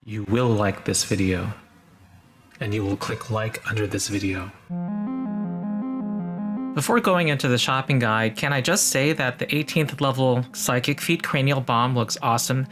You will like this video, and you will click like under this video. Before going into the shopping guide, can I just say that the 18th level Psychic feat Cranial Bomb looks awesome.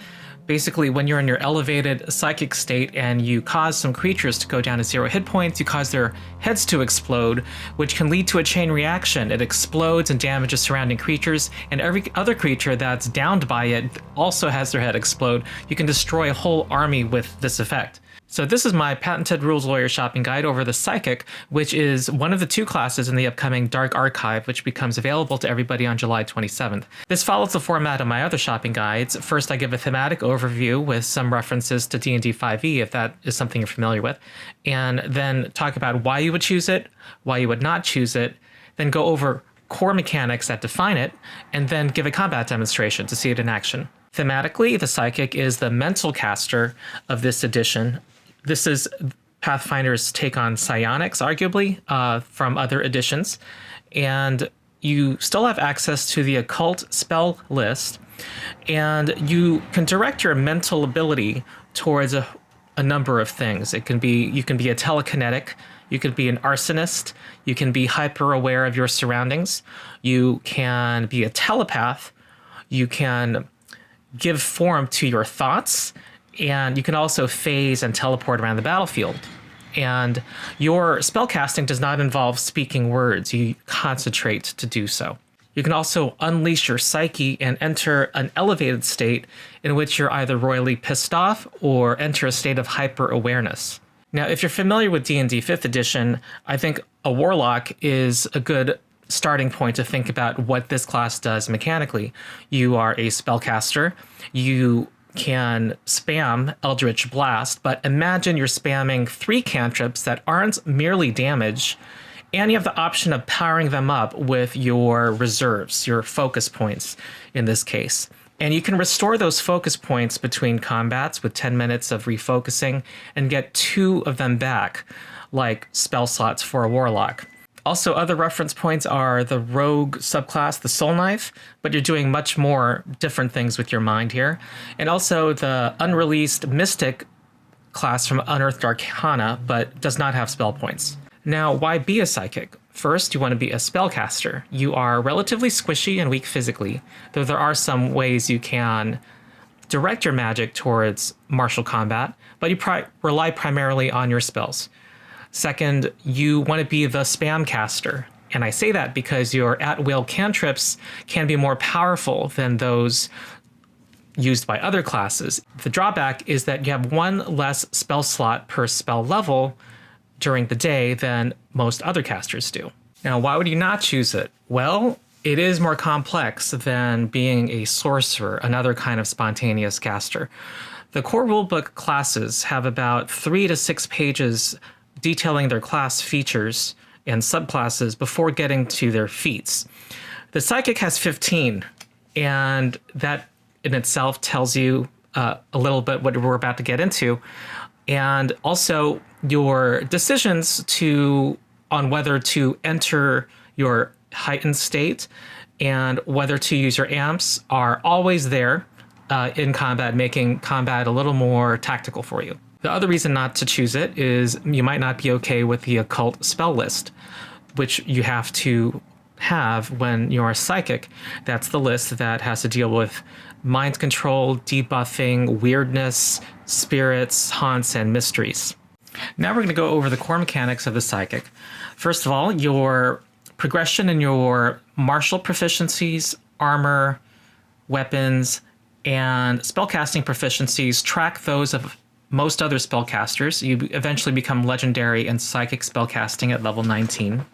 Basically, when you're in your elevated psychic state and you cause some creatures to go down to 0 hit points, you cause their heads to explode, which can lead to a chain reaction. It explodes and damages surrounding creatures, and every other creature that's downed by it also has their head explode. You can destroy a whole army with this effect. So this is my patented Rules Lawyer shopping guide over the Psychic, which is one of the 2 classes in the upcoming Dark Archive, which becomes available to everybody on July 27th. This follows the format of my other shopping guides. First, I give a thematic overview with some references to D&D 5e, if that is something you're familiar with, and then talk about why you would choose it, why you would not choose it, then go over core mechanics that define it, and then give a combat demonstration to see it in action. Thematically, the Psychic is the mental caster of this edition. This is Pathfinder's take on psionics, arguably, from other editions. And you still have access to the occult spell list, and you can direct your mental ability towards a number of things. You can be a telekinetic, you can be an arsonist, you can be hyper aware of your surroundings, you can be a telepath, you can give form to your thoughts, and you can also phase and teleport around the battlefield. And your spellcasting does not involve speaking words. You concentrate to do so. You can also unleash your psyche and enter an elevated state in which you're either royally pissed off or enter a state of hyper-awareness. Now, if you're familiar with D&D 5th edition, I think a warlock is a good starting point to think about what this class does mechanically. You are a spellcaster. You can spam Eldritch Blast, but imagine you're spamming 3 cantrips that aren't merely damage, and you have the option of powering them up with your reserves, your focus points in this case. And you can restore those focus points between combats with 10 minutes of refocusing and get 2 of them back, like spell slots for a warlock. Also, other reference points are the rogue subclass, the Soul Knife, but you're doing much more different things with your mind here. And also the unreleased Mystic class from Unearthed Arcana, but does not have spell points. Now, why be a Psychic? First, you want to be a spellcaster. You are relatively squishy and weak physically, though there are some ways you can direct your magic towards martial combat, but you rely primarily on your spells. Second, you want to be the spam caster. And I say that because your at-will cantrips can be more powerful than those used by other classes. The drawback is that you have 1 less spell slot per spell level during the day than most other casters do. Now, why would you not choose it? Well, it is more complex than being a sorcerer, another kind of spontaneous caster. The core rulebook classes have about 3 to 6 pages detailing their class features and subclasses before getting to their feats. The Psychic has 15, and that in itself tells you a little bit what we're about to get into. And also your decisions on whether to enter your heightened state and whether to use your amps are always there in combat, making combat a little more tactical for you. The other reason not to choose it is you might not be okay with the occult spell list, which you have to have when you're a Psychic. That's the list that has to deal with mind control, debuffing, weirdness, spirits, haunts, and mysteries. Now we're going to go over the core mechanics of the Psychic. First of all, your progression in your martial proficiencies, armor, weapons, and spellcasting proficiencies track those of most other spellcasters. You eventually become legendary in Psychic spellcasting at level 19.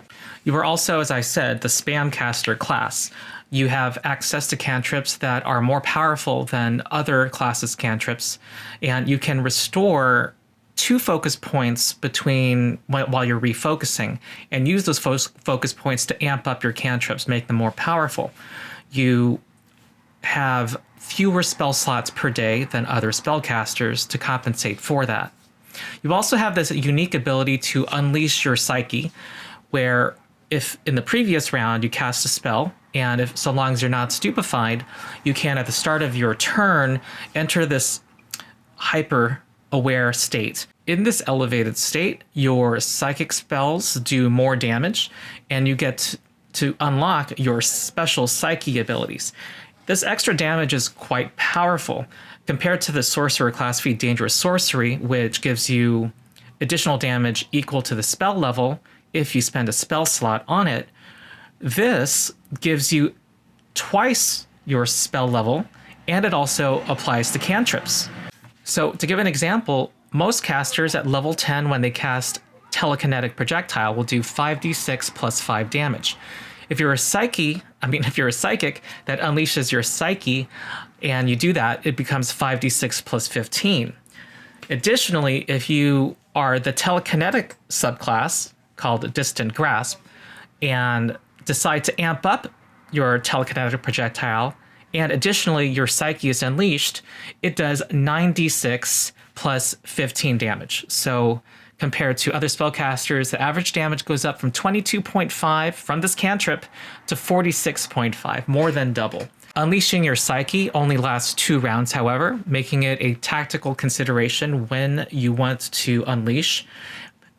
You are also, as I said, the spam caster class. You have access to cantrips that are more powerful than other classes' cantrips, and you can restore 2 focus points while you're refocusing, and use those focus points to amp up your cantrips, make them more powerful. You have fewer spell slots per day than other spellcasters to compensate for that. You also have this unique ability to unleash your psyche, where if in the previous round you cast a spell, and if so long as you're not stupefied, you can at the start of your turn enter this hyper aware state. In this elevated state, your psychic spells do more damage, and you get to unlock your special psyche abilities. This extra damage is quite powerful compared to the sorcerer class feat dangerous sorcery, which gives you additional damage equal to the spell level if you spend a spell slot on it. This gives you twice your spell level, and it also applies to cantrips. So to give an example, most casters at level 10 when they cast Telekinetic Projectile will do 5d6 plus 5 damage. If you're a psychic that unleashes your psyche and you do that, it becomes 5d6 plus 15. Additionally, if you are the telekinetic subclass called Distant Grasp and decide to amp up your telekinetic projectile, and additionally your psyche is unleashed, it does 9d6 plus 15 damage. So compared to other spellcasters, the average damage goes up from 22.5 from this cantrip to 46.5, more than double. Unleashing your psyche only lasts 2 rounds, however, making it a tactical consideration when you want to unleash.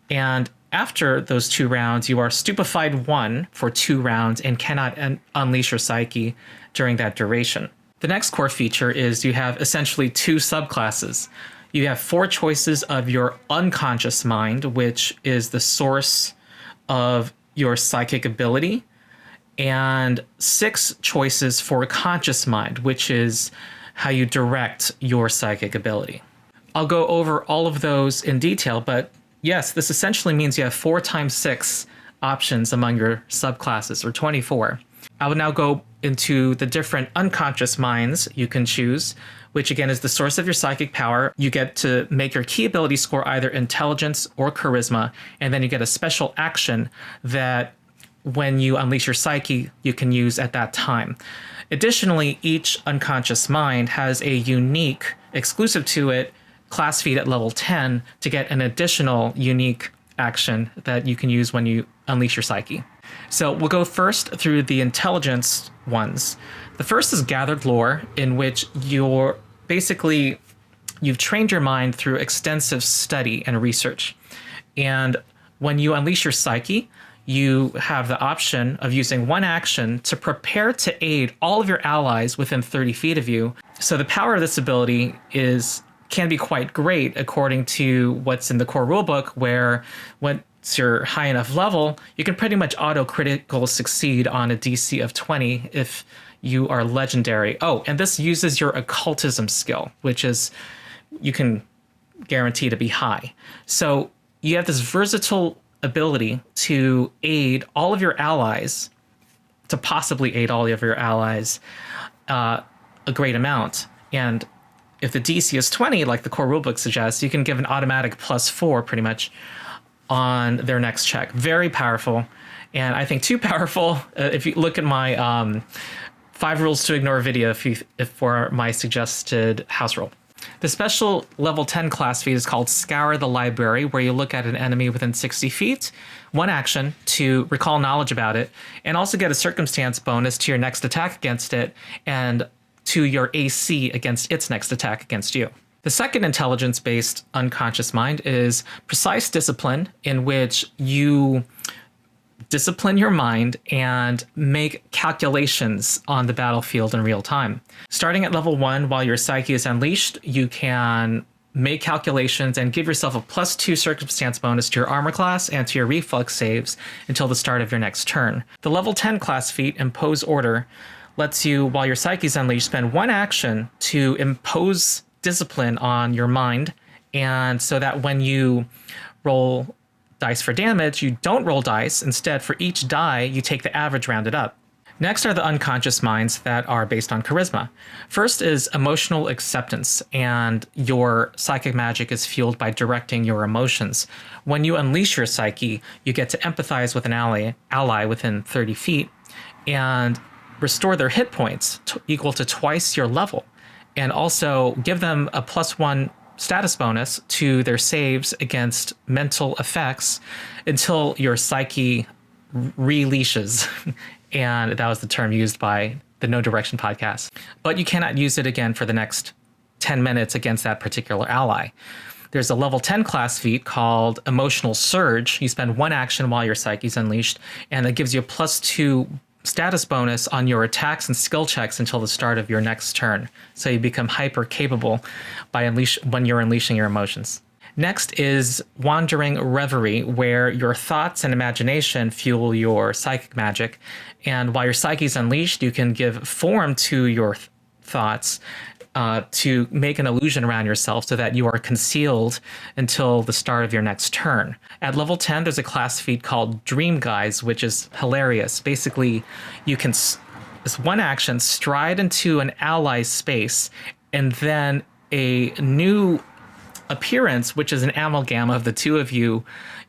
And after those 2 rounds, you are stupefied 1 for 2 rounds and cannot unleash your psyche during that duration. The next core feature is you have essentially 2 subclasses. You have 4 choices of your unconscious mind, which is the source of your psychic ability, and 6 choices for conscious mind, which is how you direct your psychic ability. I'll go over all of those in detail, but yes, this essentially means you have 4 times 6 options among your subclasses, or 24. I will now go into the different unconscious minds you can choose, which again is the source of your psychic power. You get to make your key ability score either intelligence or charisma, and then you get a special action that when you unleash your psyche, you can use at that time. Additionally, each unconscious mind has a unique, exclusive to it, class feat at level 10 to get an additional unique action that you can use when you unleash your psyche. So we'll go first through the intelligence ones. The first is gathered lore, in which you've trained your mind through extensive study and research. And when you unleash your psyche, you have the option of using 1 action to prepare to aid all of your allies within 30 feet of you. So the power of this ability can be quite great according to what's in the core rulebook, where once you're high enough level, you can pretty much auto-critical succeed on a DC of 20 if you are legendary. Oh, and this uses your occultism skill, which is you can guarantee to be high. So you have this versatile ability to aid all of your allies, to possibly aid all of your allies a great amount. And if the DC is 20, like the core rulebook suggests, you can give an automatic +4 pretty much on their next check. Very powerful. And I think too powerful. If you look at my 5 rules to ignore video for my suggested house rule. The special level 10 class feat is called Scour the Library, where you look at an enemy within 60 feet, 1 action to recall knowledge about it, and also get a circumstance bonus to your next attack against it and to your AC against its next attack against you. The second intelligence-based unconscious mind is Precise Discipline, in which you discipline your mind and make calculations on the battlefield in real time. Starting at level 1, while your psyche is unleashed, you can make calculations and give yourself a +2 circumstance bonus to your armor class and to your reflex saves until the start of your next turn. The level 10 class feat, Impose Order, lets you, while your psyche is unleashed, spend 1 action to impose discipline on your mind, and so that when you roll dice for damage, you don't roll dice. Instead, for each die, you take the average rounded up. Next are the unconscious minds that are based on charisma. First is emotional acceptance, and your psychic magic is fueled by directing your emotions. When you unleash your psyche, you get to empathize with an ally within 30 feet and restore their hit points equal to twice your level, and also give them a +1 status bonus to their saves against mental effects until your psyche releashes. And that was the term used by the No Direction podcast. But you cannot use it again for the next 10 minutes against that particular ally. There's a level 10 class feat called Emotional Surge. You spend 1 action while your Psyche's unleashed, and that gives you a +2 status bonus on your attacks and skill checks until the start of your next turn. So you become hyper capable when you're unleashing your emotions. Next is Wandering Reverie, where your thoughts and imagination fuel your psychic magic. And while your Psyche's unleashed, you can give form to your thoughts to make an illusion around yourself so that you are concealed until the start of your next turn. At level 10, there's a class feat called Dream Guise, which is hilarious. Basically, you can, as 1 action, stride into an ally's space, and then a new appearance, which is an amalgam of the 2 of you,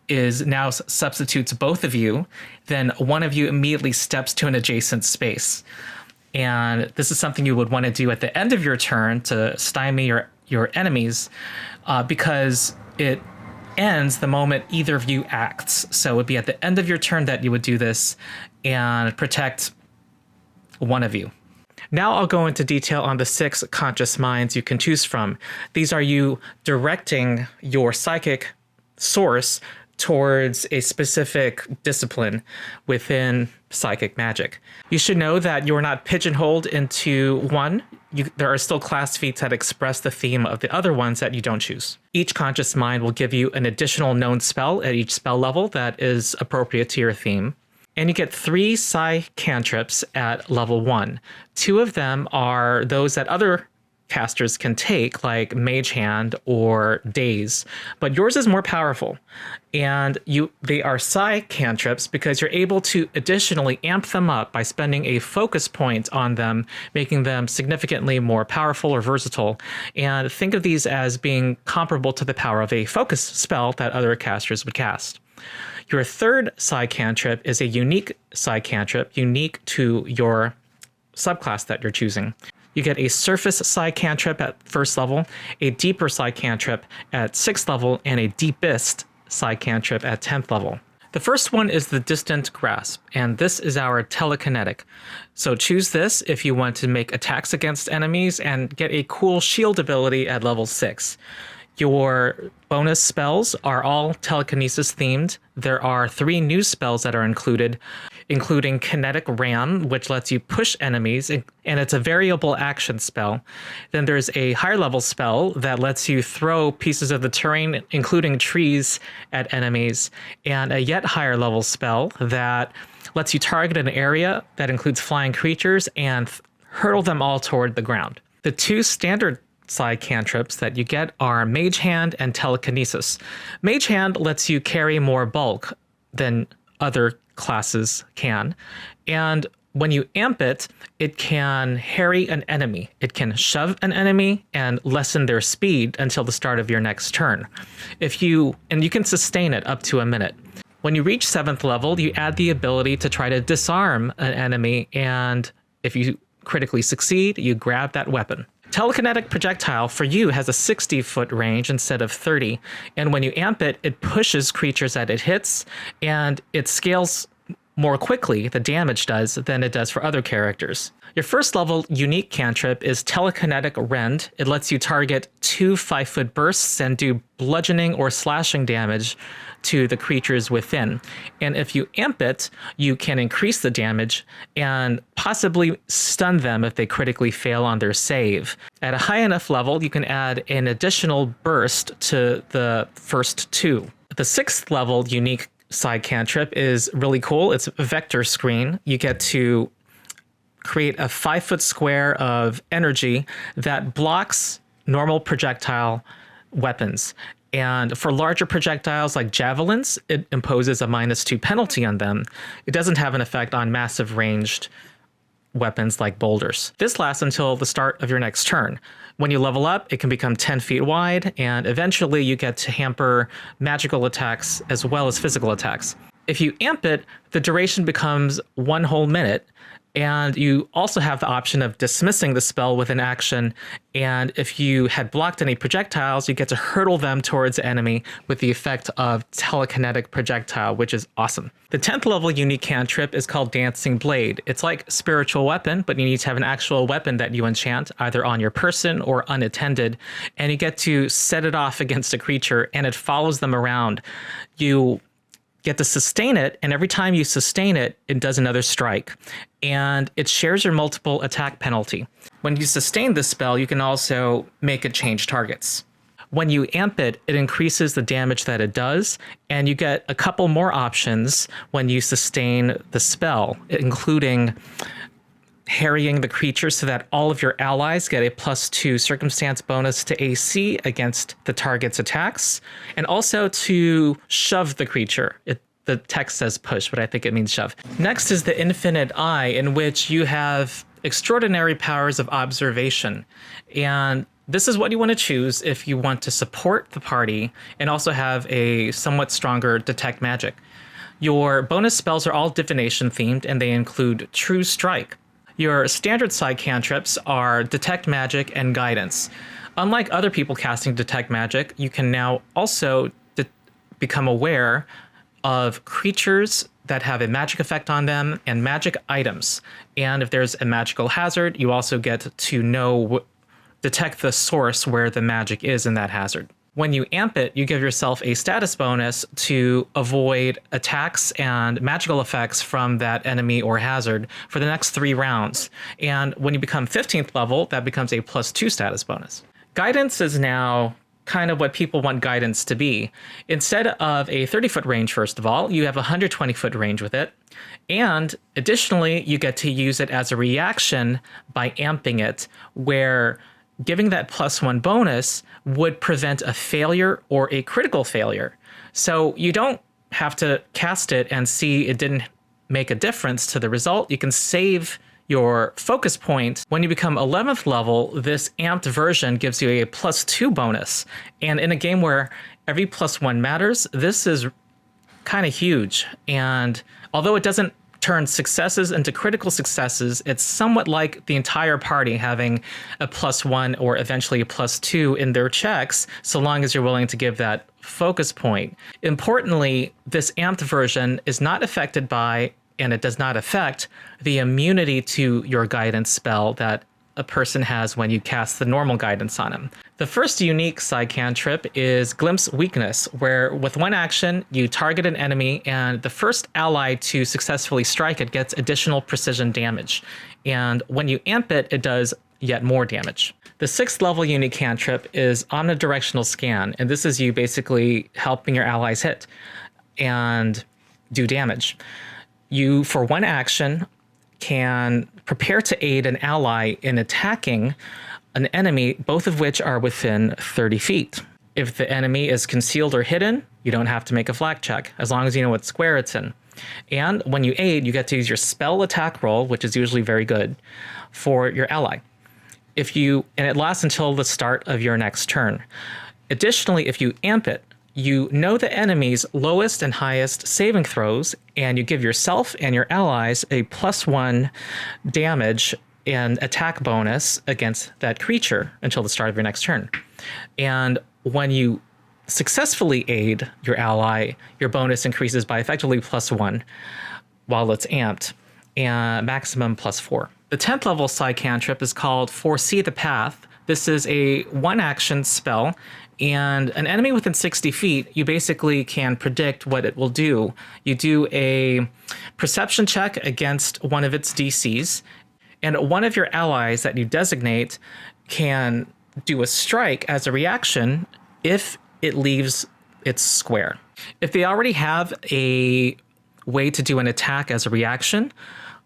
is now substitutes both of you. Then one of you immediately steps to an adjacent space. And this is something you would want to do at the end of your turn to stymie your enemies, because it ends the moment either of you acts. So it would be at the end of your turn that you would do this and protect one of you. Now I'll go into detail on the 6 conscious minds you can choose from. These are you directing your psychic source towards a specific discipline within psychic magic. You should know that you're not pigeonholed into one. There are still class feats that express the theme of the other ones that you don't choose. Each conscious mind will give you an additional known spell at each spell level that is appropriate to your theme. And you get 3 psi cantrips at level 1. 2 of them are those that other casters can take, like Mage Hand or Daze, but yours is more powerful. And they are psi cantrips because you're able to additionally amp them up by spending a focus point on them, making them significantly more powerful or versatile. And think of these as being comparable to the power of a focus spell that other casters would cast. Your 3rd psi cantrip is a unique psi cantrip, unique to your subclass that you're choosing. You get a surface psi cantrip at 1st level, a deeper psi cantrip at 6th level, and a deepest psi cantrip at 10th level. The first one is the Distant Grasp, and this is our telekinetic. So choose this if you want to make attacks against enemies and get a cool shield ability at level 6. Your bonus spells are all telekinesis themed. There are 3 new spells that are included, including Kinetic Rend, which lets you push enemies, and it's a variable action spell. Then there's a higher level spell that lets you throw pieces of the terrain, including trees, at enemies, and a yet higher level spell that lets you target an area that includes flying creatures and hurtle them all toward the ground. The 2 standard psi cantrips that you get are Mage Hand and Telekinesis. Mage Hand lets you carry more bulk than other classes can, and when you amp it, it can harry an enemy. It can shove an enemy and lessen their speed until the start of your next turn. You can sustain it up to a minute. When you reach 7th level, you add the ability to try to disarm an enemy, and if you critically succeed, you grab that weapon. Telekinetic projectile for you has a 60-foot range instead of 30, and when you amp it, it pushes creatures that it hits, and it scales more quickly, the damage does, than it does for other characters. Your 1st level unique cantrip is Telekinetic Rend. It lets you target 2 5-foot bursts and do bludgeoning or slashing damage to the creatures within. And if you amp it, you can increase the damage and possibly stun them if they critically fail on their save. At a high enough level, you can add an additional burst to the first 2. The 6th level unique side cantrip is really cool. It's a vector screen. You get to create a 5-foot square of energy that blocks normal projectile weapons. And for larger projectiles like javelins, it imposes a -2 penalty on them. It doesn't have an effect on massive ranged weapons like boulders. This lasts until the start of your next turn. When you level up, it can become 10 feet wide, and eventually you get to hamper magical attacks as well as physical attacks. If you amp it, the duration becomes 1 whole minute, And you also have the option of dismissing the spell with an action. And if you had blocked any projectiles, you get to hurtle them towards the enemy with the effect of telekinetic projectile, which is awesome. The 10th level unique cantrip is called Dancing Blade. It's like spiritual weapon, but you need to have an actual weapon that you enchant either on your person or unattended. And you get to set it off against a creature and it follows them around. You get to sustain it, and every time you sustain it, it does another strike. And it shares your multiple attack penalty. When you sustain this spell, you can also make it change targets. When you amp it, it increases the damage that it does, and you get a couple more options when you sustain the spell, including harrying the creature so that all of your allies get a +2 circumstance bonus to AC against the target's attacks, and also to shove the creature. The text says push, but I think it means shove. Next is the Infinite Eye, in which you have extraordinary powers of observation. And this is what you want to choose if you want to support the party and also have a somewhat stronger detect magic. Your bonus spells are all divination themed, and they include True Strike. Your standard side cantrips are Detect Magic and Guidance. Unlike other people casting Detect Magic, you can now also become aware of creatures that have a magic effect on them and magic items. And if there's a magical hazard, you also get to detect the source where the magic is in that hazard. When you amp it, you give yourself a status bonus to avoid attacks and magical effects from that enemy or hazard for the next 3 rounds. And when you become 15th level, that becomes a +2 status bonus. Guidance is now kind of what people want guidance to be. Instead of a 30-foot range, first of all, you have a 120-foot range with it. And additionally, you get to use it as a reaction by amping it, where giving that +1 bonus would prevent a failure or a critical failure. So you don't have to cast it and see it didn't make a difference to the result. You can save your focus point. When you become 11th level, this amped version gives you a +2 bonus. And in a game where every +1 matters, this is kind of huge. And although it doesn't turn successes into critical successes, it's somewhat like the entire party having a +1 or eventually a +2 in their checks, so long as you're willing to give that focus point. Importantly, this amped version is not affected by, and it does not affect, the immunity to your guidance spell that a person has when you cast the normal guidance on him. The first unique side cantrip is Glimpse Weakness, where with one action, you target an enemy, and the first ally to successfully strike it gets additional precision damage. And when you amp it, it does yet more damage. The 6th level unique cantrip is Omnidirectional Scan, and this is you basically helping your allies hit and do damage. You, for one action, can prepare to aid an ally in attacking an enemy, both of which are within 30 feet. If the enemy is concealed or hidden, you don't have to make a flak check, as long as you know what square it's in. And when you aid, you get to use your spell attack roll, which is usually very good, for your ally. And it lasts until the start of your next turn. Additionally, if you amp it, you know the enemy's lowest and highest saving throws, and you give yourself and your allies a +1 damage and attack bonus against that creature until the start of your next turn. And when you successfully aid your ally, your bonus increases by effectively +1 while it's amped, and maximum +4. The 10th level side cantrip is called Foresee the Path. This is a one-action spell, and an enemy within 60 feet, you basically can predict what it will do. You do a perception check against one of its DCs, and one of your allies that you designate can do a strike as a reaction if it leaves its square. If they already have a way to do an attack as a reaction,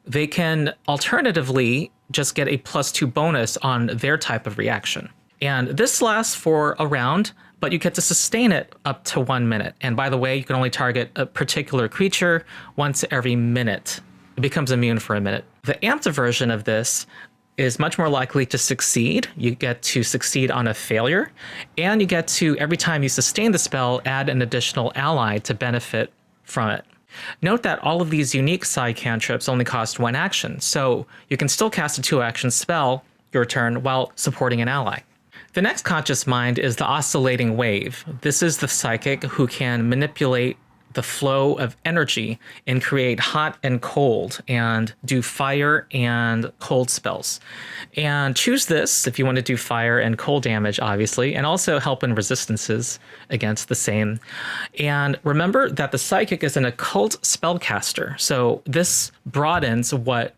they can alternatively just get a +2 bonus on their type of reaction. And this lasts for a round, but you get to sustain it up to 1 minute. And by the way, you can only target a particular creature once every minute. It becomes immune for a minute. The amped version of this is much more likely to succeed. You get to succeed on a failure, and you get to, every time you sustain the spell, add an additional ally to benefit from it. Note that all of these unique PSYCHE cantrips only cost 1 action, so you can still cast a 2-action spell your turn while supporting an ally. The next conscious mind is the Oscillating Wave. This is the psychic who can manipulate the flow of energy and create hot and cold and do fire and cold spells. And choose this if you want to do fire and cold damage, obviously, and also help in resistances against the same. And remember that the psychic is an occult spellcaster, so this broadens what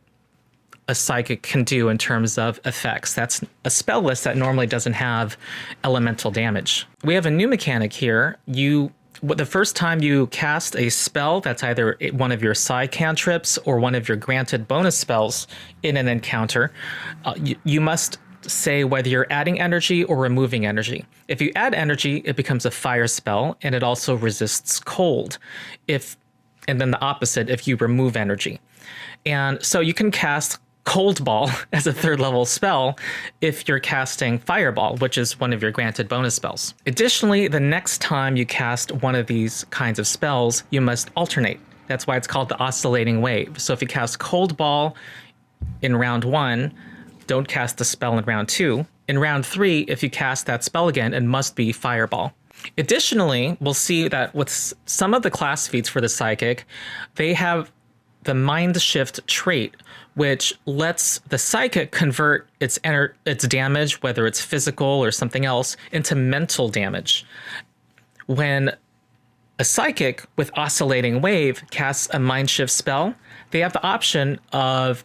a psychic can do in terms of effects. That's a spell list that normally doesn't have elemental damage. We have a new mechanic here. The first time you cast a spell that's either one of your PSYCHE cantrips or one of your granted bonus spells in an encounter, you must say whether you're adding energy or removing energy. If you add energy, it becomes a fire spell, and it also resists cold. And then the opposite if you remove energy. And so you can cast Cold Ball as a 3rd level spell if you're casting Fireball, which is one of your granted bonus spells. Additionally, the next time you cast one of these kinds of spells, you must alternate. That's why it's called the Oscillating Wave. So if you cast Cold Ball in round 1, don't cast the spell in round 2. In round 3, if you cast that spell again, it must be Fireball. Additionally, we'll see that with some of the class feats for the psychic, they have the mind shift trait, which lets the psychic convert its damage, whether it's physical or something else, into mental damage. When a psychic with Oscillating Wave casts a mind shift spell, they have the option of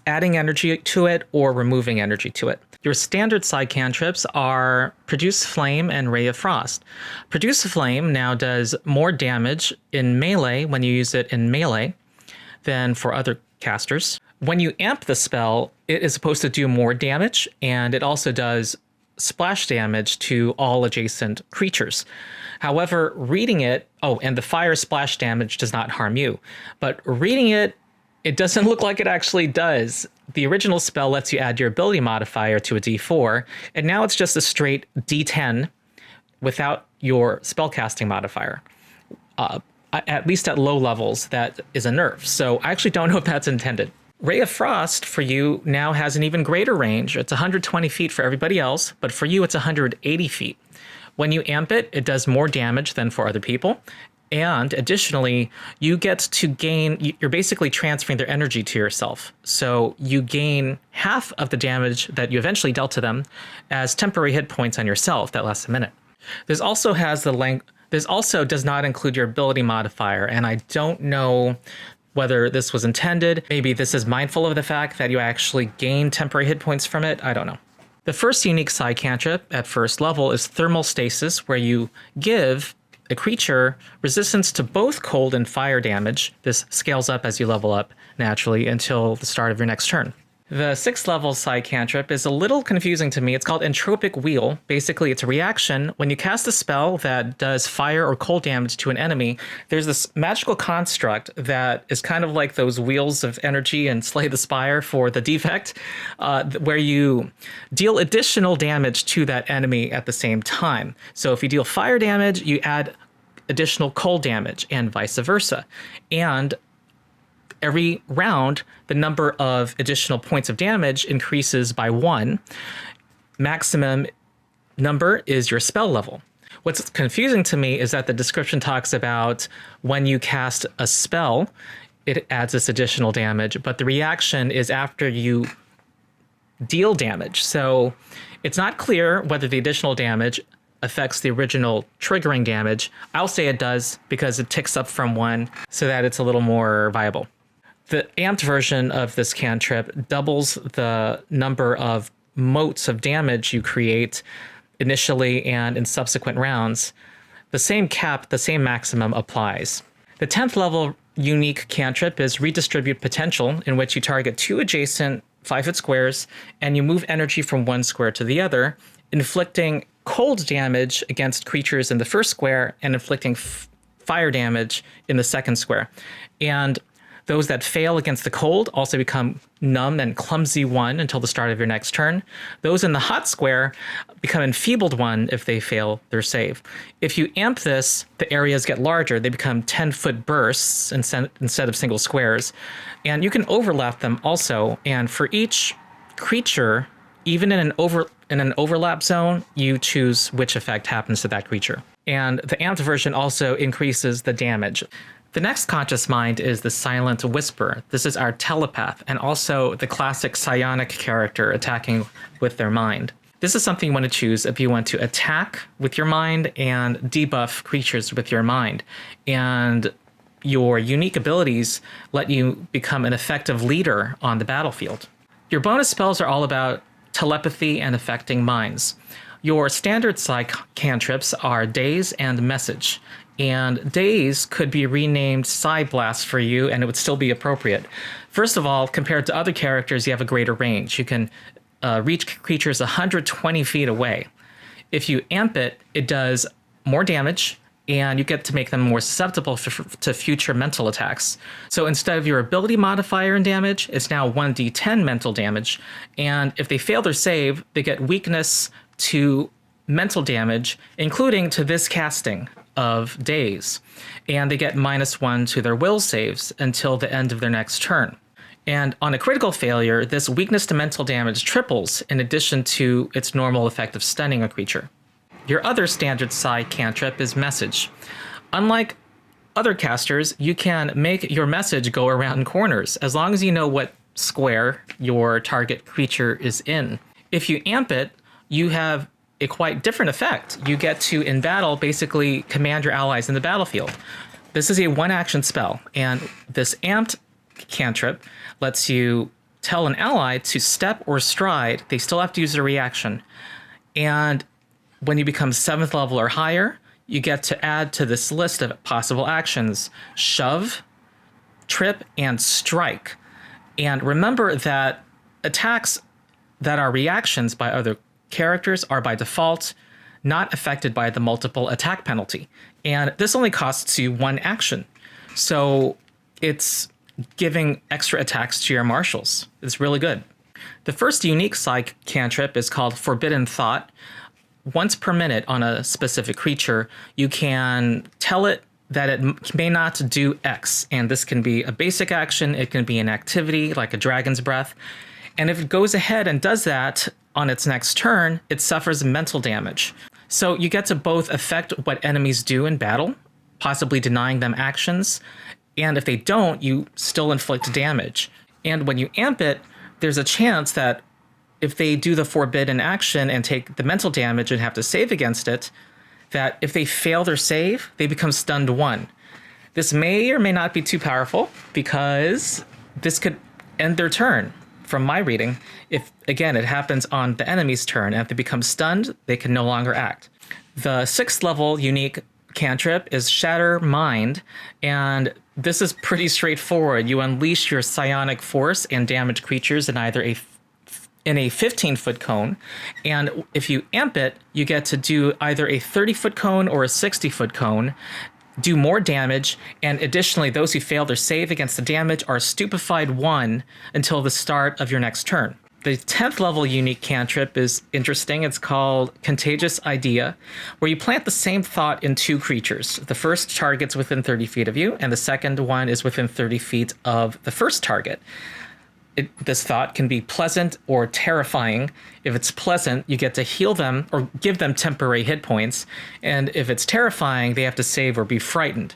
adding energy to it or removing energy to it. Your standard PSYCHE cantrips are Produce Flame and Ray of Frost. Produce Flame now does more damage in melee when you use it in melee than for other casters. When you amp the spell, it is supposed to do more damage, and it also does splash damage to all adjacent creatures. However, reading it, and the fire splash damage does not harm you, but reading it doesn't look like it actually does. The original spell lets you add your ability modifier to a d4, and now it's just a straight d10 without your spellcasting modifier. At least at low levels, that is a nerf. So I actually don't know if that's intended. Ray of Frost for you now has an even greater range. It's 120 feet for everybody else, but for you it's 180 feet. When you amp it, it does more damage than for other people. And additionally, you get to gain, you're basically transferring their energy to yourself. So you gain half of the damage that you eventually dealt to them as temporary hit points on yourself that lasts a minute. This also does not include your ability modifier, and I don't know whether this was intended. Maybe this is mindful of the fact that you actually gain temporary hit points from it. I don't know. The first unique PSYCHE cantrip at 1st level is Thermal Stasis, where you give a creature resistance to both cold and fire damage. This scales up as you level up naturally until the start of your next turn. The 6th level PSYCHE cantrip is a little confusing to me. It's called Entropic Wheel. Basically, it's a reaction. When you cast a spell that does fire or cold damage to an enemy, there's this magical construct that is kind of like those wheels of energy in Slay the Spire for the defect, where you deal additional damage to that enemy at the same time. So if you deal fire damage, you add additional cold damage and vice versa. And every round, the number of additional points of damage increases by 1. Maximum number is your spell level. What's confusing to me is that the description talks about when you cast a spell, it adds this additional damage, but the reaction is after you deal damage. So it's not clear whether the additional damage affects the original triggering damage. I'll say it does because it ticks up from 1 so that it's a little more viable. The amped version of this cantrip doubles the number of motes of damage you create initially and in subsequent rounds. The same cap, the same maximum applies. The 10th level unique cantrip is Redistribute Potential, in which you target 2 adjacent 5-foot squares and you move energy from one square to the other, inflicting cold damage against creatures in the first square and inflicting fire damage in the second square. And Those that fail against the cold also become numb and clumsy 1 until the start of your next turn. Those in the hot square become enfeebled 1 if they fail their save. If you amp this, the areas get larger. They become 10-foot bursts instead of single squares. And you can overlap them also. And for each creature, even in an overlap zone, you choose which effect happens to that creature. And the amped version also increases the damage. The next conscious mind is the Silent Whisper. This is our telepath, and also the classic psionic character attacking with their mind. This is something you want to choose if you want to attack with your mind and debuff creatures with your mind. And your unique abilities let you become an effective leader on the battlefield. Your bonus spells are all about telepathy and affecting minds. Your standard psych cantrips are Daze and Message. And Daze could be renamed Psyblast for you, and it would still be appropriate. First of all, compared to other characters, you have a greater range. You can reach creatures 120 feet away. If you amp it, it does more damage, and you get to make them more susceptible to future mental attacks. So instead of your ability modifier in damage, it's now 1d10 mental damage. And if they fail their save, they get weakness to mental damage, including to this casting of Daze. And they get -1 to their will saves until the end of their next turn. And on a critical failure, this weakness to mental damage triples in addition to its normal effect of stunning a creature. Your other standard psi cantrip is Message. Unlike other casters, you can make your message go around corners as long as you know what square your target creature is in. If you amp it, you have a quite different effect. You get to, in battle, basically command your allies in the battlefield. This is a 1-action spell, and this amped cantrip lets you tell an ally to step or stride. They still have to use a reaction. And when you become 7th level or higher, you get to add to this list of possible actions shove, trip, and strike. And remember that attacks that are reactions by other characters are by default not affected by the multiple attack penalty. And this only costs you 1 action. So it's giving extra attacks to your marshals. It's really good. The first unique psych cantrip is called Forbidden Thought. Once per minute on a specific creature, you can tell it that it may not do X. And this can be a basic action. It can be an activity like a dragon's breath. And if it goes ahead and does that on its next turn, it suffers mental damage. So you get to both affect what enemies do in battle, possibly denying them actions. And if they don't, you still inflict damage. And when you amp it, there's a chance that if they do the forbidden action and take the mental damage and have to save against it, that if they fail their save, they become stunned 1. This may or may not be too powerful because this could end their turn. From my reading, if, again, it happens on the enemy's turn, and if they become stunned, they can no longer act. The 6th level unique cantrip is Shatter Mind, and this is pretty straightforward. You unleash your psionic force and damage creatures in either in a 15-foot cone, and if you amp it, you get to do either a 30-foot cone or a 60-foot cone, do more damage, and additionally, those who fail their save against the damage are stupefied 1 until the start of your next turn. The 10th level unique cantrip is interesting. It's called Contagious Idea, where you plant the same thought in 2 creatures. The first target's within 30 feet of you, and the second one is within 30 feet of the first target. This thought can be pleasant or terrifying. If it's pleasant, you get to heal them or give them temporary hit points. And if it's terrifying, they have to save or be frightened.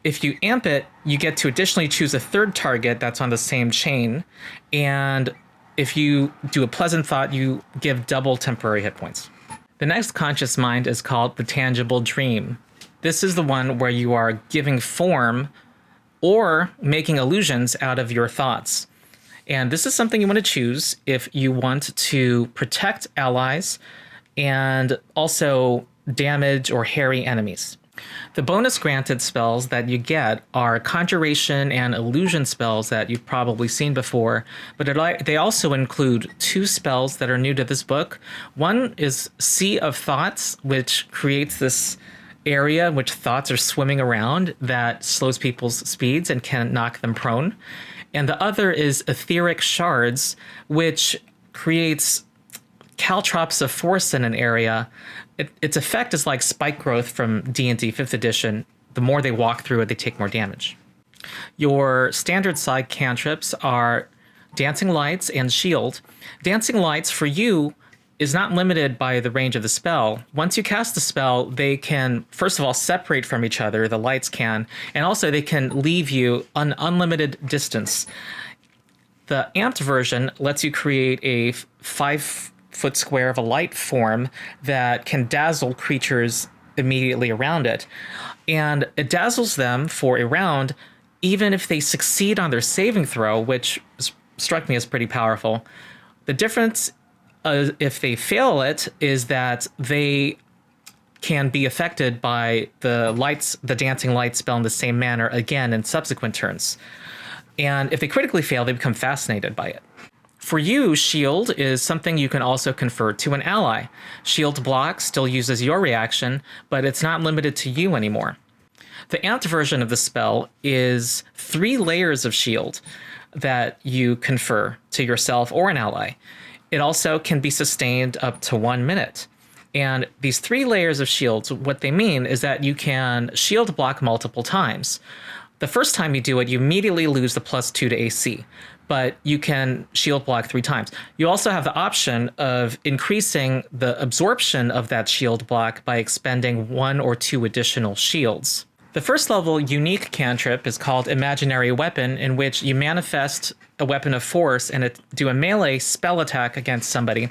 If you amp it, you get to additionally choose a 3rd target that's on the same chain. And if you do a pleasant thought, you give double temporary hit points. The next conscious mind is called the Tangible Dream. This is the one where you are giving form or making illusions out of your thoughts. And this is something you want to choose if you want to protect allies and also damage or harry enemies. The bonus granted spells that you get are conjuration and illusion spells that you've probably seen before, but they also include 2 spells that are new to this book. One is Sea of Thoughts, which creates this area in which thoughts are swimming around that slows people's speeds and can knock them prone. And the other is etheric shards, which creates caltrops of force in an area. Its effect is like spike growth from D&D 5th edition. The more they walk through it, they take more damage. Your standard side cantrips are Dancing Lights and Shield. Dancing Lights for you is not limited by the range of the spell. Once you cast the spell, they can, first of all, separate from each other, the lights can, and also they can leave you an unlimited distance. The amped version lets you create a 5-foot square of a light form that can dazzle creatures immediately around it. And it dazzles them for a round, even if they succeed on their saving throw, which struck me as pretty powerful. The difference if they fail it is that they can be affected by the dancing light spell in the same manner again in subsequent turns. And if they critically fail, they become fascinated by it. For you, Shield is something you can also confer to an ally. Shield block still uses your reaction, but it's not limited to you anymore. The amped version of the spell is 3 layers of shield that you confer to yourself or an ally. It also can be sustained up to 1 minute. And these 3 layers of shields, what they mean is that you can shield block multiple times. The first time you do it, you immediately lose the +2 to AC, but you can shield block 3 times. You also have the option of increasing the absorption of that shield block by expending 1 or 2 additional shields. The first level unique cantrip is called Imaginary Weapon, in which you manifest a weapon of force and do a melee spell attack against somebody.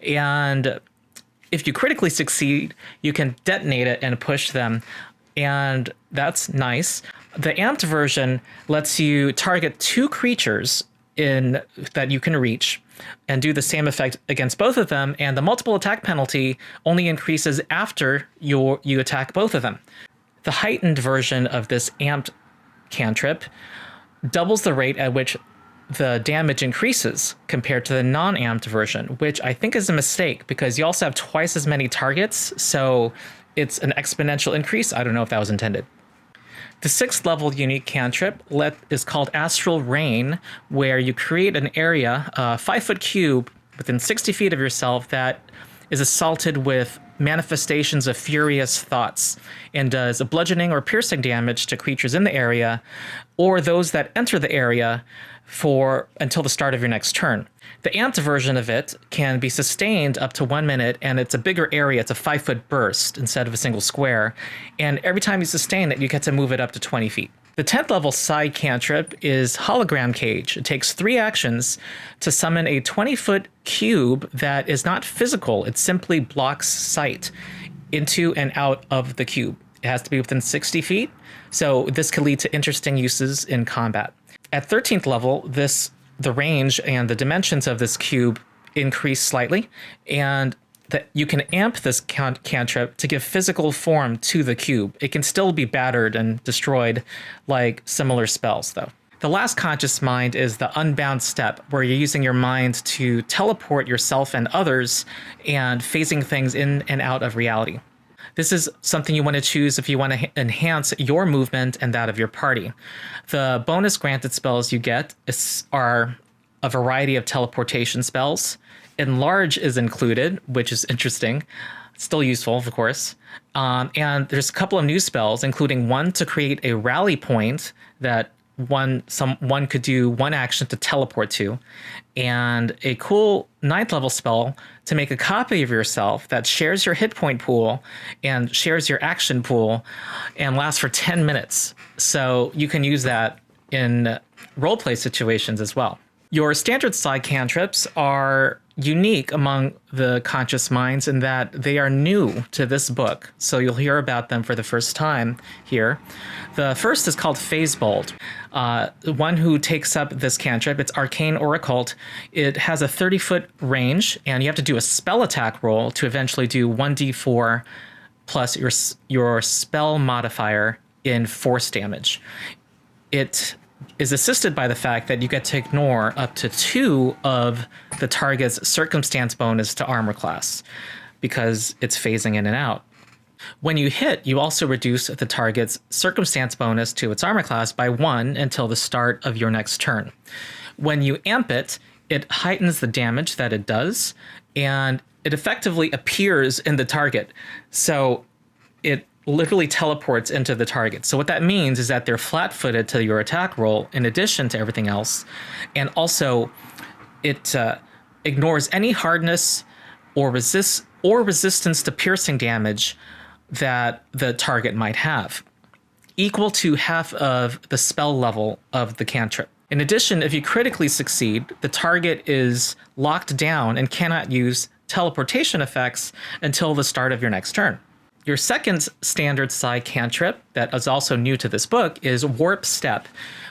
And if you critically succeed, you can detonate it and push them. And that's nice. The amped version lets you target 2 creatures that you can reach and do the same effect against both of them. And the multiple attack penalty only increases after you attack both of them. The heightened version of this amped cantrip doubles the rate at which the damage increases compared to the non-amped version, which I think is a mistake because you also have twice as many targets, so it's an exponential increase. I don't know if that was intended. The 6th level unique cantrip is called Astral Rain, where you create an area, a 5-foot cube within 60 feet of yourself that is assaulted with manifestations of furious thoughts and does a bludgeoning or piercing damage to creatures in the area or those that enter the area until the start of your next turn. The amped version of it can be sustained up to 1 minute, and it's a bigger area. It's a 5-foot burst instead of a single square. And every time you sustain it, you get to move it up to 20 feet. The 10th level side cantrip is Hologram Cage. It takes 3 actions to summon a 20-foot cube that is not physical. It simply blocks sight into and out of the cube. It has to be within 60 feet, so this could lead to interesting uses in combat. At 13th level, the range and the dimensions of this cube increase slightly, and that you can amp this cantrip to give physical form to the cube. It can still be battered and destroyed like similar spells, though. The last conscious mind is the Unbound Step, where you're using your mind to teleport yourself and others and phasing things in and out of reality. This is something you want to choose if you want to enhance your movement and that of your party. The bonus granted spells you get are a variety of teleportation spells. Enlarge is included, which is interesting. Still useful, of course. And there's a couple of new spells, including one to create a rally point that one could do one action to teleport to, and a cool 9th level spell to make a copy of yourself that shares your hit point pool and shares your action pool and lasts for 10 minutes. So you can use that in roleplay situations as well. Your standard side cantrips are unique among the conscious minds in that they are new to this book, so you'll hear about them for the first time here. The first is called Phasebolt. The one who takes up this cantrip, it's arcane or occult. It has a 30-foot range, and you have to do a spell attack roll to eventually do 1d4 plus your spell modifier in force damage. It is assisted by the fact that you get to ignore up to 2 of the target's circumstance bonus to armor class because it's phasing in and out. When you hit, you also reduce the target's circumstance bonus to its armor class by 1 until the start of your next turn. When you amp it, it heightens the damage that it does, and it effectively appears in the target. So it literally teleports into the target. So what that means is that they're flat-footed to your attack roll in addition to everything else. And also it ignores any hardness or resistance to piercing damage that the target might have, equal to half of the spell level of the cantrip. In addition, if you critically succeed, the target is locked down and cannot use teleportation effects until the start of your next turn. Your second standard psi cantrip that is also new to this book is Warp Step,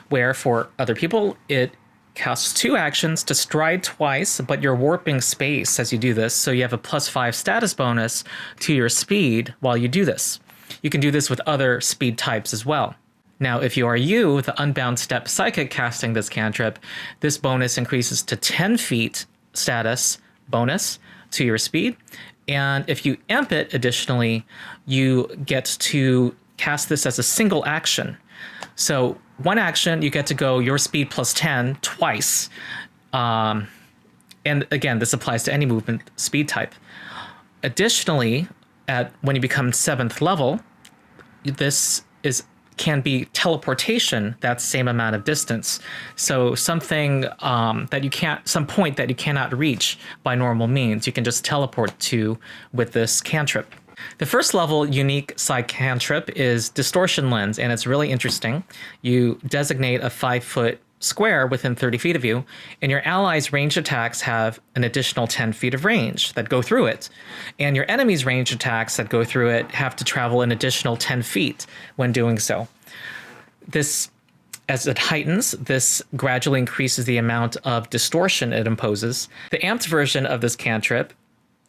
where for other people it casts 2 actions to stride twice, but you're warping space as you do this, so you have a +5 status bonus to your speed while you do this. You can do this with other speed types as well. Now, if you are the Unbound Step psychic casting this cantrip, this bonus increases to 10 feet status bonus to your speed. And if you amp it, additionally, you get to cast this as a single action. So 1 action, you get to go your speed +10 twice. And again, this applies to any movement speed type. Additionally, when you become 7th level, this can be teleportation that same amount of distance. So something some point that you cannot reach by normal means, you can just teleport to with this cantrip. The first level unique psi cantrip is Distortion Lens, and it's really interesting. You designate a 5-foot square within 30 feet of you, and your allies' ranged attacks have an additional 10 feet of range that go through it. And your enemies' ranged attacks that go through it have to travel an additional 10 feet when doing so. This, as it heightens, this gradually increases the amount of distortion it imposes. The amped version of this cantrip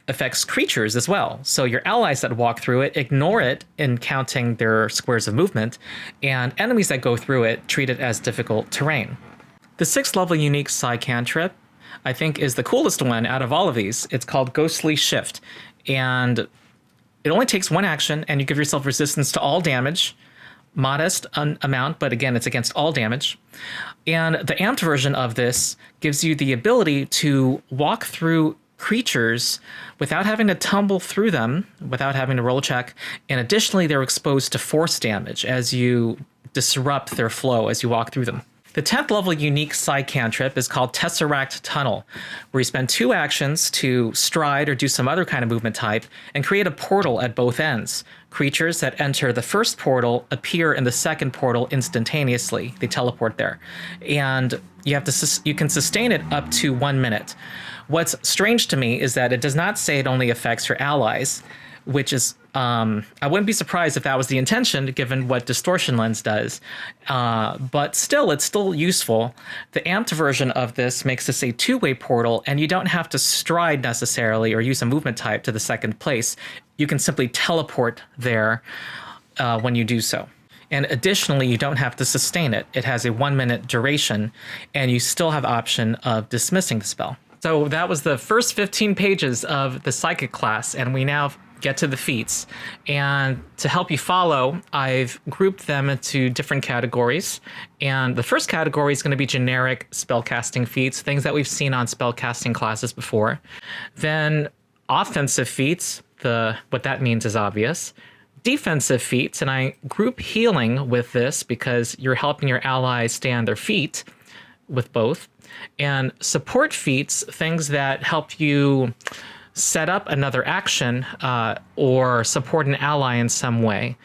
affects creatures as well. So your allies that walk through it ignore it in counting their squares of movement, and enemies that go through it treat it as difficult terrain. The 6th level unique psi cantrip, I think, is the coolest one out of all of these. It's called Ghostly Shift, and it only takes 1 action, and you give yourself resistance to all damage, modest amount, but again, it's against all damage. And the amped version of this gives you the ability to walk through creatures without having to tumble through them, without having to roll a check. And additionally, they're exposed to force damage as you disrupt their flow as you walk through them. The 10th level unique psi cantrip is called Tesseract Tunnel, where you spend 2 actions to stride or do some other kind of movement type and create a portal at both ends. Creatures that enter the first portal appear in the second portal instantaneously. They teleport there. And you can sustain it up to 1 minute. What's strange to me is that it does not say it only affects your allies, which is, I wouldn't be surprised if that was the intention given what Distortion Lens does. But still, it's still useful. The amped version of this makes this a 2-way portal, and you don't have to stride necessarily or use a movement type to the second place. You can simply teleport there when you do so. And additionally, you don't have to sustain it. It has a 1-minute duration, and you still have option of dismissing the spell. So that was the first 15 pages of the Psychic class, and we now get to the feats. And to help you follow, I've grouped them into different categories. And the first category is going to be generic spellcasting feats, things that we've seen on spellcasting classes before. Then offensive feats, what that means is obvious. Defensive feats, and I group healing with this because you're helping your allies stay on their feet with both. And support feats, things that help you set up another action or support an ally in some way.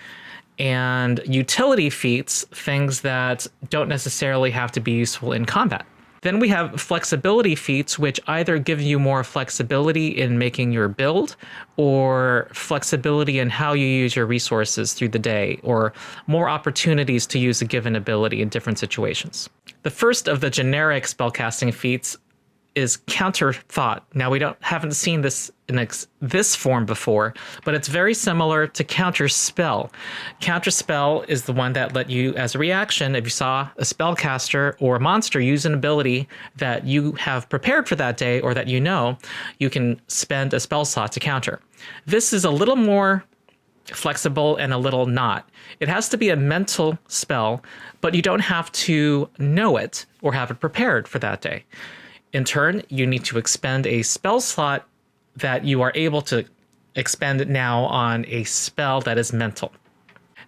And utility feats, things that don't necessarily have to be useful in combat. Then we have flexibility feats, which either give you more flexibility in making your build or flexibility in how you use your resources through the day, or more opportunities to use a given ability in different situations. The first of the generic spellcasting feats is counter thought. Now, we haven't seen this in this form before, but it's very similar to counter spell. Counter spell is the one that let you, as a reaction, if you saw a spellcaster or a monster use an ability that you have prepared for that day or that you can spend a spell slot to counter. This is a little more flexible and a little not. It has to be a mental spell, but you don't have to know it or have it prepared for that day. In turn, you need to expend a spell slot that you are able to expend now on a spell that is mental.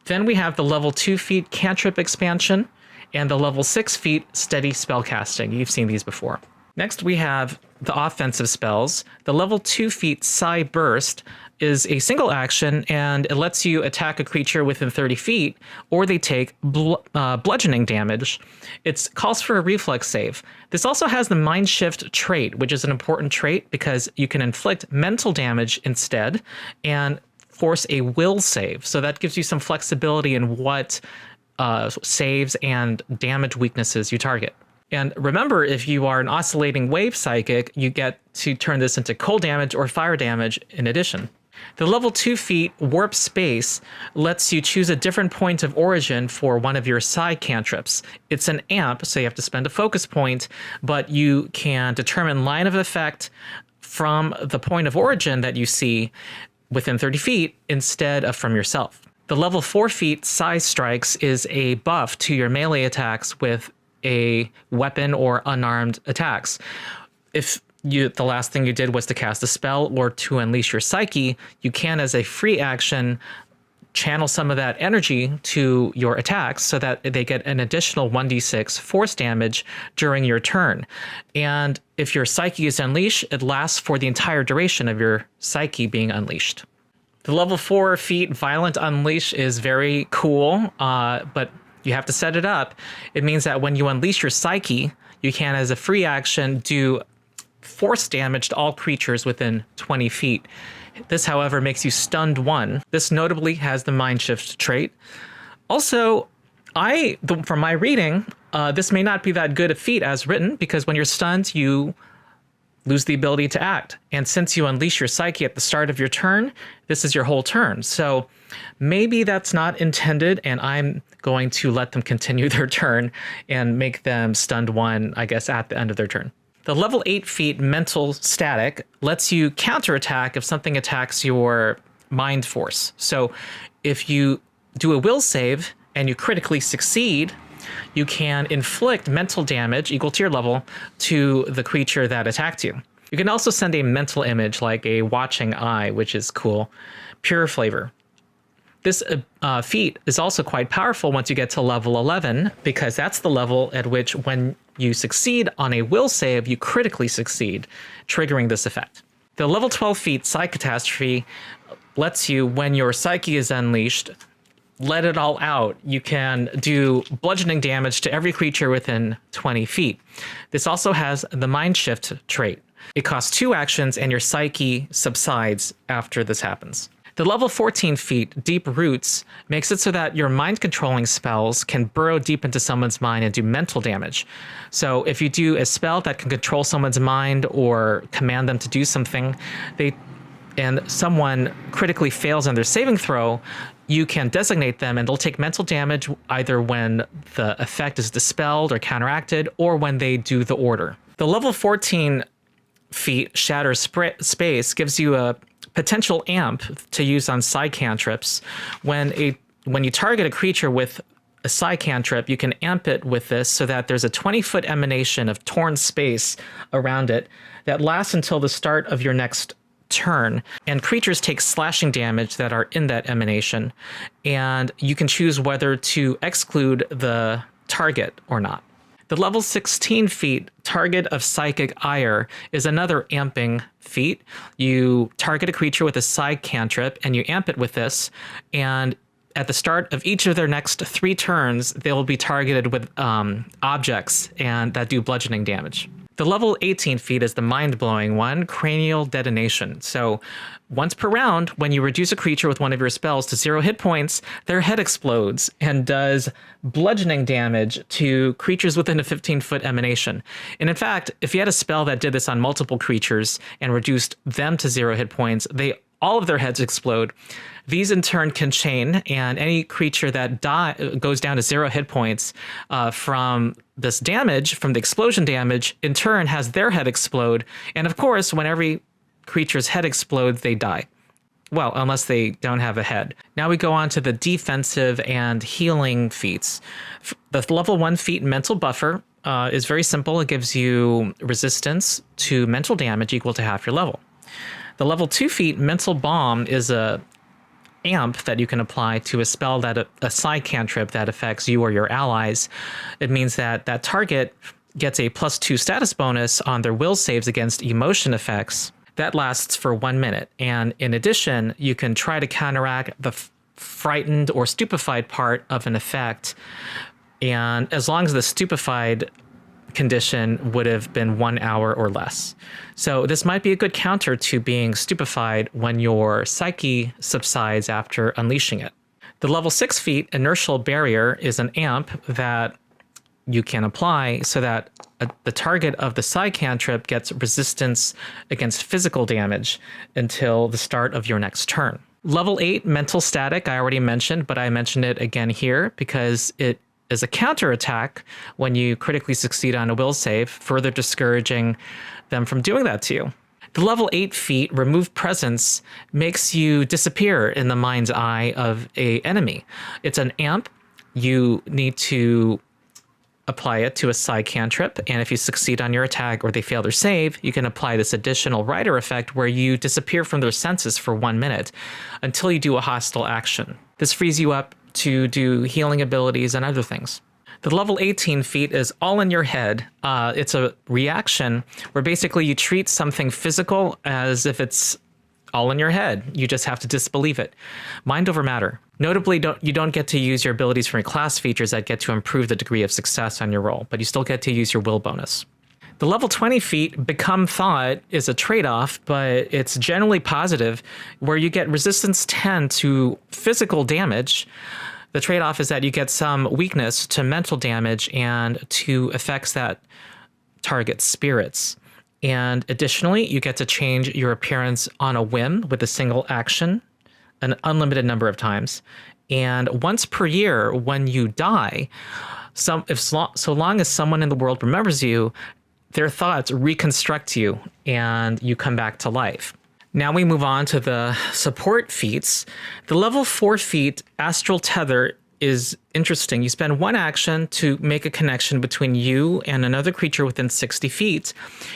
Then we have the level 2 feat cantrip expansion and the level 6 feat steady spellcasting. You've seen these before. Next, we have the offensive spells. The level 2 feat Psy Burst is a single action, and it lets you attack a creature within 30 feet, or they take bludgeoning damage. It calls for a reflex save. This also has the Mind Shift trait, which is an important trait because you can inflict mental damage instead and force a will save. So that gives you some flexibility in what saves and damage weaknesses you target. And remember, if you are an Oscillating Wave Psychic, you get to turn this into cold damage or fire damage in addition. The level 2 feat Warp Space lets you choose a different point of origin for one of your Psy cantrips. It's an amp, so you have to spend a focus point, but you can determine line of effect from the point of origin that you see within 30 feet instead of from yourself. The level 4 feat Psy Strikes is a buff to your melee attacks with a weapon or unarmed attacks. If the last thing you did was to cast a spell or to unleash your psyche, you can, as a free action, channel some of that energy to your attacks so that they get an additional 1d6 force damage during your turn. And if your psyche is unleashed, it lasts for the entire duration of your psyche being unleashed. The level 4 feat Violent Unleash is very cool, but you have to set it up. It means that when you unleash your psyche, you can, as a free action, do force damage to all creatures within 20 feet. This, however, makes you stunned 1. This notably has the Mind Shift trait. Also, from my reading, this may not be that good a feat as written, because when you're stunned, you lose the ability to act. And since you unleash your psyche at the start of your turn, this is your whole turn. So maybe that's not intended, and I'm going to let them continue their turn and make them stunned 1, I guess, at the end of their turn. The level 8 feat Mental Static lets you counterattack if something attacks your mind force. So if you do a will save and you critically succeed, you can inflict mental damage equal to your level to the creature that attacked you. You can also send a mental image like a watching eye, which is cool. Pure flavor. This feat is also quite powerful once you get to level 11, because that's the level at which, when you succeed on a will save, you critically succeed, triggering this effect. The level 12 feat Psychotastrophe lets you, when your psyche is unleashed, let it all out. You can do bludgeoning damage to every creature within 20 feet. This also has the Mind Shift trait. It costs 2 actions and your psyche subsides after this happens. The level 14 feat Deep Roots makes it so that your mind-controlling spells can burrow deep into someone's mind and do mental damage. So if you do a spell that can control someone's mind or command them to do something, and someone critically fails on their saving throw, you can designate them and they'll take mental damage either when the effect is dispelled or counteracted, or when they do the order. The level 14 feat Shatter Space gives you a potential amp to use on Psy cantrips. When you target a creature with a Psy cantrip, you can amp it with this so that there's a 20-foot emanation of torn space around it that lasts until the start of your next turn, and creatures take slashing damage that are in that emanation, and you can choose whether to exclude the target or not. The level 16 feat Target of Psychic Ire is another amping feat. You target a creature with a Psy cantrip and you amp it with this, and at the start of each of their next 3 turns, they will be targeted with objects and that do bludgeoning damage. The level 18 feat is the mind-blowing one, Cranial Detonation. So once per round, when you reduce a creature with one of your spells to 0 hit points, their head explodes and does bludgeoning damage to creatures within a 15-foot emanation. And in fact, if you had a spell that did this on multiple creatures and reduced them to 0 hit points, all of their heads explode. These in turn can chain, and any creature that goes down to 0 hit points from this damage, from the explosion damage, in turn has their head explode. And of course, when every creature's head explodes, they die. Well, unless they don't have a head. Now we go on to the defensive and healing feats. The level 1 feat Mental Buffer is very simple. It gives you resistance to mental damage equal to half your level. The level 2 feat Mental Bomb is a amp that you can apply to a spell that a side cantrip that affects you or your allies. It means that that target gets a +2 status bonus on their will saves against emotion effects. That lasts for 1 minute. And in addition, you can try to counteract the frightened or stupefied part of an effect. And as long as the stupefied condition would have been 1 hour or less. So this might be a good counter to being stupefied when your psyche subsides unleashing it. The level 6 feat Inertial Barrier is an amp that you can apply so that the target of the side cantrip gets resistance against physical damage until the start of your next turn. Level 8 Mental Static I already mentioned, but I mentioned it again here because it is a counterattack when you critically succeed on a will save, further discouraging them from doing that to you. The level 8 feat Remove Presence makes you disappear in the mind's eye of an enemy. It's an amp. You need to apply it to a side cantrip, and if you succeed on your attack or they fail their save, you can apply this additional rider effect where you disappear from their senses for 1 minute until you do a hostile action. This frees you up to do healing abilities and other things. The level 18 feat is All in Your Head. It's a reaction where basically you treat something physical as if it's all in your head. You just have to disbelieve it. Mind over matter. Notably, you don't get to use your abilities from your class features that get to improve the degree of success on your roll, but you still get to use your will bonus. The level 20 feat Become Thought is a trade-off, but it's generally positive, where you get resistance 10 to physical damage. The trade-off is that you get some weakness to mental damage and to effects that target spirits. And additionally, you get to change your appearance on a whim with a single action, an unlimited number of times. And once per year, when you die, so long as someone in the world remembers you, their thoughts reconstruct you and you come back to life. Now we move on to the support feats. The level 4 feat Astral Tether is interesting. You spend 1 action to make a connection between you and another creature within 60 feet.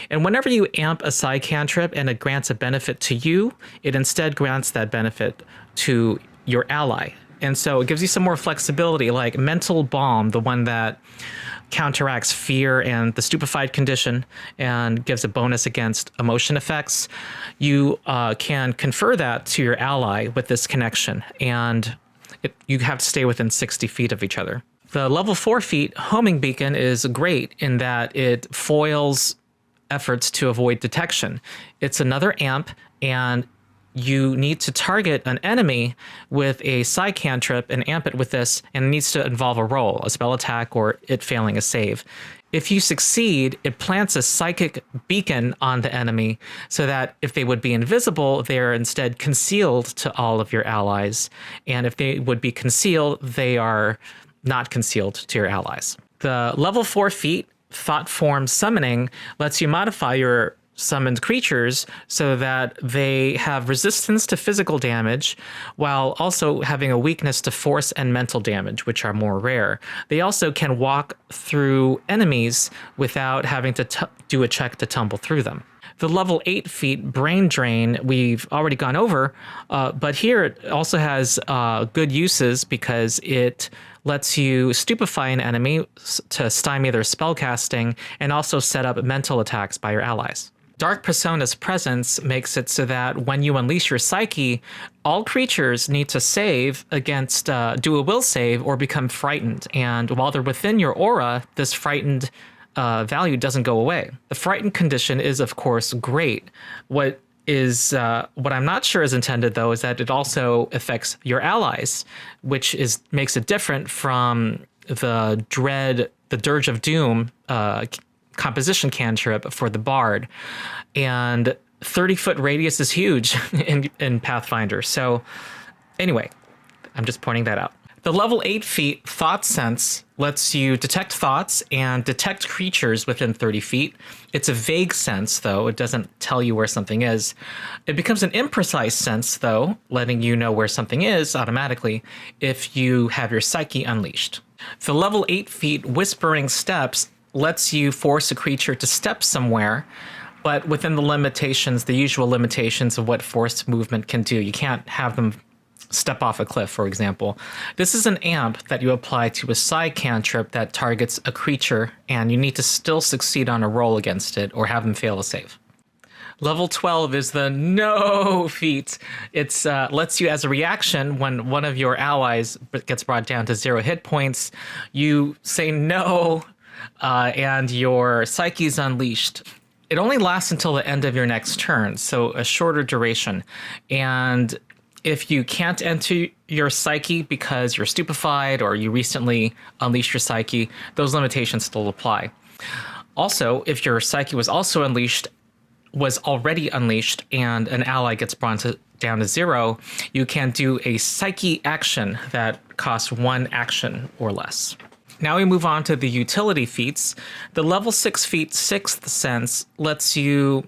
And whenever you amp a side cantrip and it grants a benefit to you, it instead grants that benefit to your ally. And so it gives you some more flexibility, like Mental Balm, the one that counteracts fear and the stupefied condition and gives a bonus against emotion effects. You can confer that to your ally with this connection, and you have to stay within 60 feet of each other. The level 4 feat Homing Beacon is great in that it foils efforts to avoid detection. It's another amp, and you need to target an enemy with a side cantrip and amp it with this, and it needs to involve a roll, a spell attack, or it failing a save. If you succeed, it plants a psychic beacon on the enemy so that if they would be invisible, they're instead concealed to all of your allies. And if they would be concealed, they are not concealed to your allies. The level 4 feat Thought Form Summoning lets you modify your summoned creatures so that they have resistance to physical damage while also having a weakness to force and mental damage, which are more rare. They also can walk through enemies without having to do a check to tumble through them. The level 8 feat Brain Drain we've already gone over, but here it also has good uses because it lets you stupefy an enemy to stymie their spellcasting and also set up mental attacks by your allies. Dark Persona's presence makes it so that when you unleash your psyche, all creatures need to save against, do a will save or become frightened. And while they're within your aura, this frightened value doesn't go away. The frightened condition is, of course, great. What I'm not sure is intended, though, is that it also affects your allies, which makes it different from the Dirge of Doom composition cantrip for the bard, and 30-foot radius is huge in Pathfinder. So anyway, I'm just pointing that out. The level 8 feat Thought Sense lets you detect thoughts and detect creatures within 30 feet. It's a vague sense, though. It doesn't tell you where something is. It becomes an imprecise sense, though, letting you know where something is automatically if you have your psyche unleashed. The level 8 feat Whispering Steps lets you force a creature to step somewhere, but within the limitations, the usual limitations of what forced movement can do. You can't have them step off a cliff, for example. This is an amp that you apply to a side cantrip that targets a creature, and you need to still succeed on a roll against it or have them fail a save. Level 12 is the No feat. It lets you, as a reaction, when one of your allies gets brought down to 0 hit points, you say no, and your psyche's unleashed. It only lasts until the end of your next turn, so a shorter duration. And if you can't enter your psyche because you're stupefied or you recently unleashed your psyche, those limitations still apply. Also, if your psyche was already unleashed and an ally gets brought down to 0, you can do a psyche action that costs 1 action or less. Now we move on to the utility feats. The level 6 feat Sixth Sense lets you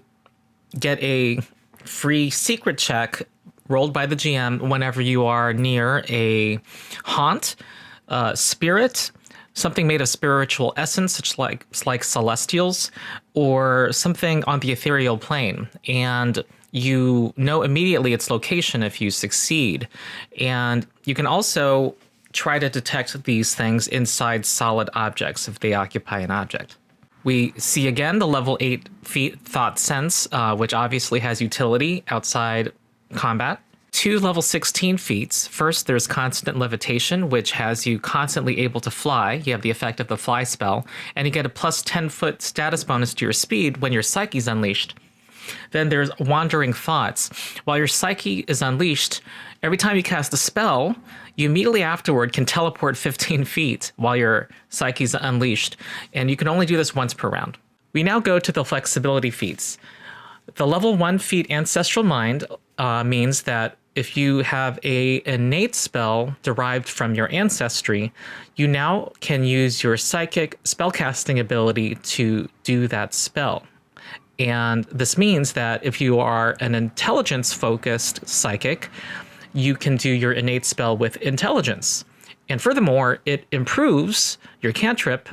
get a free secret check rolled by the GM whenever you are near a haunt, spirit, something made of spiritual essence, such like celestials, or something on the ethereal plane. And you know immediately its location if you succeed. And you can also try to detect these things inside solid objects if they occupy an object. We see again the level 8 feat Thought Sense, which obviously has utility outside combat. 2 level 16 feats. First, there's Constant Levitation, which has you constantly able to fly. You have the effect of the fly spell, and you get a plus 10-foot status bonus to your speed when your psyche's unleashed. Then there's Wandering Thoughts. While your psyche is unleashed, every time you cast a spell, you immediately afterward can teleport 15 feet while your psyche's unleashed, and you can only do this once per round. We now go to the flexibility feats. The level 1 feat Ancestral Mind means that if you have a innate spell derived from your ancestry, you now can use your psychic spellcasting ability to do that spell. And this means that if you are an intelligence-focused psychic, you can do your innate spell with intelligence. And furthermore, it improves, your cantrip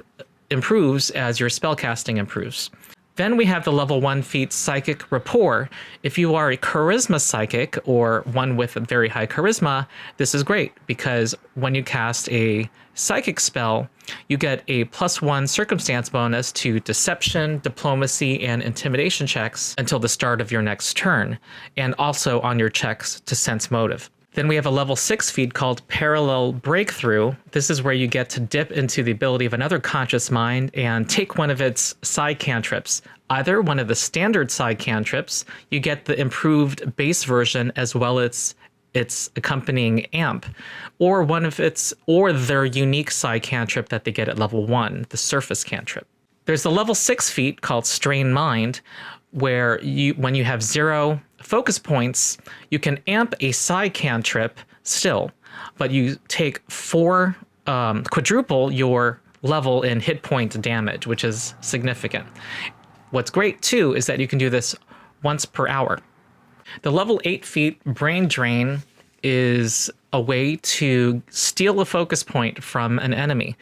improves as your spellcasting improves. Then we have the level 1 feat Psychic Rapport. If you are a charisma psychic or one with a very high charisma, this is great because when you cast a psychic spell, you get a +1 circumstance bonus to deception, diplomacy, and intimidation checks until the start of your next turn, and also on your checks to sense motive. Then we have a level 6 feat called Parallel Breakthrough. This is where you get to dip into the ability of another conscious mind and take one of its side cantrips. Either one of the standard side cantrips, you get the improved base version as well as its accompanying amp, or their unique side cantrip that they get at level 1, the surface cantrip. There's the level 6 feat called Strain Mind, where when you have 0 focus points, you can amp a side cantrip still, but you take quadruple your level in hit point damage, which is significant. What's great too is that you can do this once per hour. The level 8 feat Brain Drain is a way to steal a focus point from an enemy.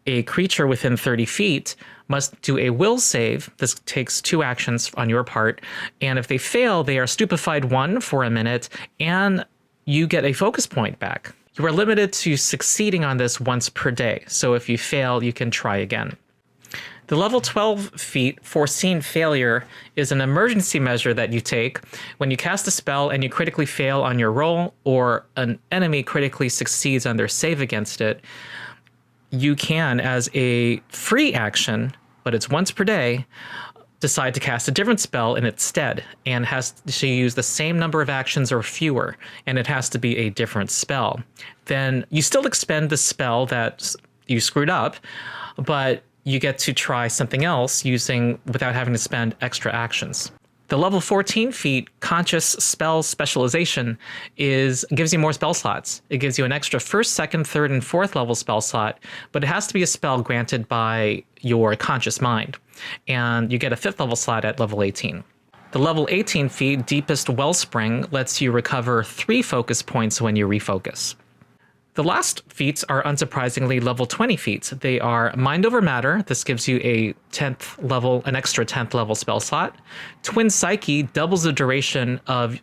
A creature within 30 feet must do a will save. This takes 2 actions on your part. And if they fail, they are stupefied 1 for a minute, and you get a focus point back. You are limited to succeeding on this once per day. So if you fail, you can try again. The level 12 feat Foreseen Failure is an emergency measure that you take when you cast a spell and you critically fail on your roll, or an enemy critically succeeds on their save against it. You can, as a free action, but it's once per day, decide to cast a different spell in its stead, and has to use the same number of actions or fewer, and it has to be a different spell. Then you still expend the spell that you screwed up, but you get to try something else without having to spend extra actions. The level 14 feat conscious spell specialization gives you more spell slots. It gives you an extra first, second, third, and fourth level spell slot, but it has to be a spell granted by your conscious mind. And you get a fifth level slot at level 18. The level 18 feat Deepest Wellspring lets you recover 3 focus points when you refocus. The last feats are unsurprisingly level 20 feats. They are Mind Over Matter. This gives you an extra 10th level spell slot. Twin Psyche doubles the duration of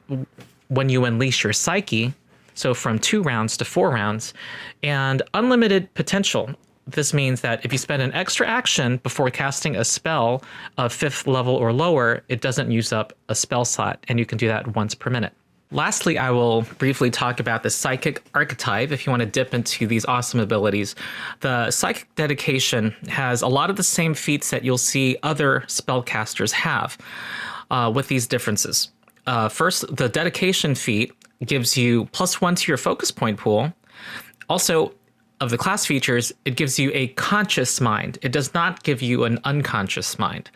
when you unleash your Psyche, so from 2 rounds to 4 rounds. And Unlimited Potential. This means that if you spend an extra action before casting a spell of 5th level or lower, it doesn't use up a spell slot, and you can do that once per minute. Lastly, I will briefly talk about the Psychic Archetype if you want to dip into these awesome abilities. The Psychic Dedication has a lot of the same feats that you'll see other spellcasters have, with these differences. First, the Dedication feat gives you +1 to your focus point pool. Also, of the class features, it gives you a conscious mind. It does not give you an unconscious mind.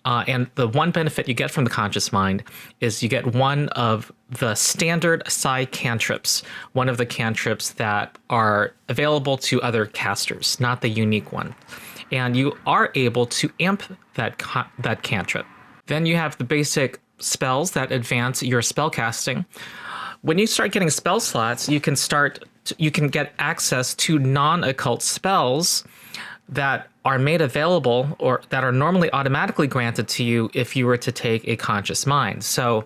And the one benefit you get from the conscious mind is you get one of the standard cantrips, one of the cantrips that are available to other casters, not the unique one. And you are able to amp that cantrip. Then you have the basic spells that advance your spellcasting. When you start getting spell slots, you can get access to non-occult spells that are made available or that are normally automatically granted to you if you were to take a conscious mind. So,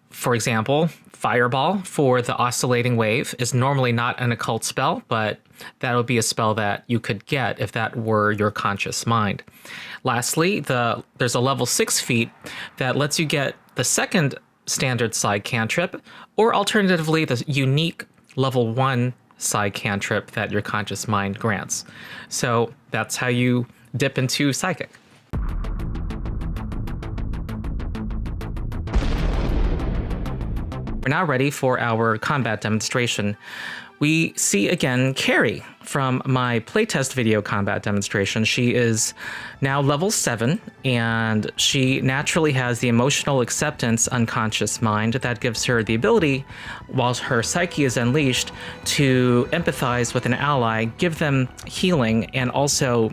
for example, Fireball for the Oscillating Wave is normally not an occult spell, but that would be a spell that you could get if that were your conscious mind. Lastly, there's a level 6 feat that lets you get the second standard side cantrip, or alternatively, the unique level 1 side cantrip that your conscious mind grants. So that's how you dip into Psychic. We're now ready for our combat demonstration. We see again Carrie from my playtest video combat demonstration. She is now level 7, and she naturally has the emotional acceptance unconscious mind that gives her the ability, while her psyche is unleashed, to empathize with an ally, give them healing, and also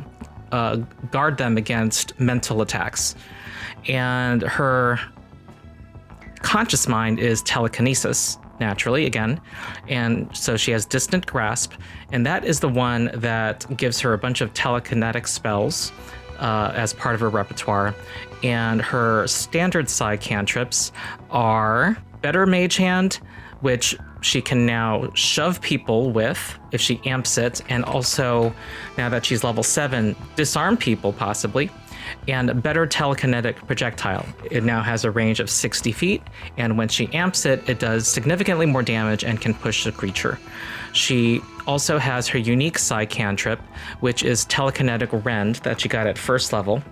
guard them against mental attacks. And her conscious mind is telekinesis, naturally, again, and so she has Distant Grasp, and that is the one that gives her a bunch of telekinetic spells as part of her repertoire. And her standard side cantrips are Better Mage Hand, which she can now shove people with if she amps it, and also, now that she's level 7, disarm people possibly. And Better Telekinetic Projectile. It now has a range of 60 feet, and when she amps it, it does significantly more damage and can push the creature. She also has her unique side cantrip, which is Telekinetic Rend, that she got at first level,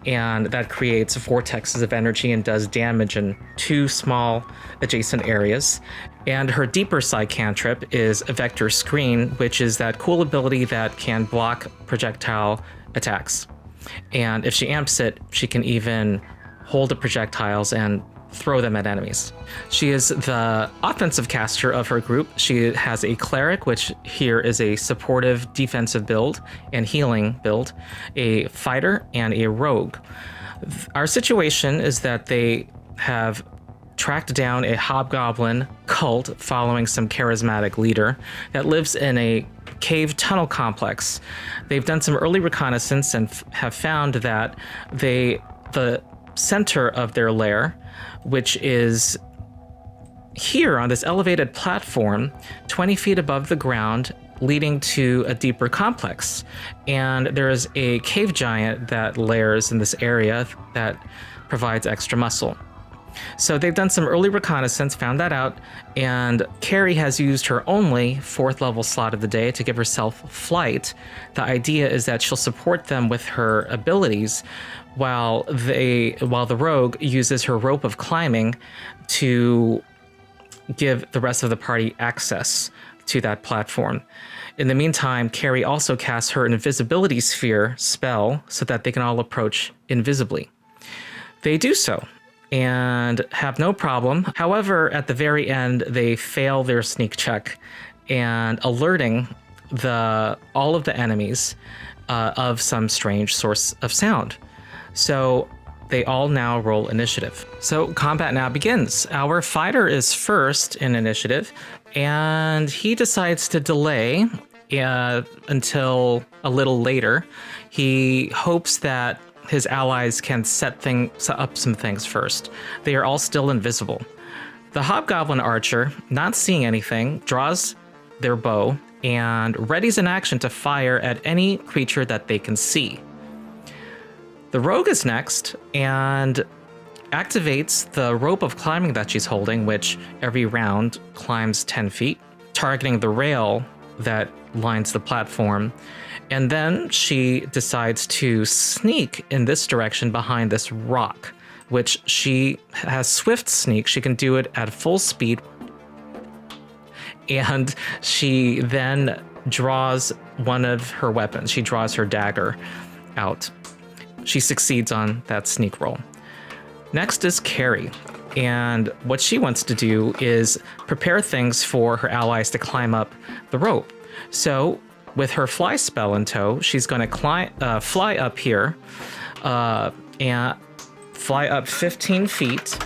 and that creates vortexes of energy and does damage in 2 small adjacent areas. And her deeper side cantrip is Vector Screen, which is that cool ability that can block projectile attacks. And if she amps it, she can even hold the projectiles and throw them at enemies. She is the offensive caster of her group. She has a cleric, which here is a supportive defensive build and healing build, a fighter, and a rogue. Our situation is that they have tracked down a hobgoblin cult following some charismatic leader that lives in a cave tunnel complex. They've done some early reconnaissance and have found that the center of their lair, which is here on this elevated platform 20 feet above the ground, leading to a deeper complex. And there is a cave giant that lairs in this area that provides extra muscle. So they've done some early reconnaissance, found that out, and Carrie has used her only 4th level slot of the day to give herself flight. The idea is that she'll support them with her abilities while the rogue uses her rope of climbing to give the rest of the party access to that platform. In the meantime, Carrie also casts her invisibility sphere spell so that they can all approach invisibly. They do so, and have no problem. However, at the very end, they fail their sneak check and alerting all of the enemies of some strange source of sound. So they all now roll initiative. So combat now begins. Our fighter is first in initiative, and he decides to delay until a little later. He hopes that his allies can set up some things first. They are all still invisible. The Hobgoblin Archer, not seeing anything, draws their bow and readies an action to fire at any creature that they can see. The Rogue is next and activates the rope of climbing that she's holding, which every round climbs 10 feet, targeting the rail that lines the platform. And then she decides to sneak in this direction behind this rock, which she has swift sneak. She can do it at full speed. And she then draws one of her weapons. She draws her dagger out. She succeeds on that sneak roll. Next is Carrie. And what she wants to do is prepare things for her allies to climb up the rope. So with her fly spell in tow, she's going to fly up here and fly up 15 feet.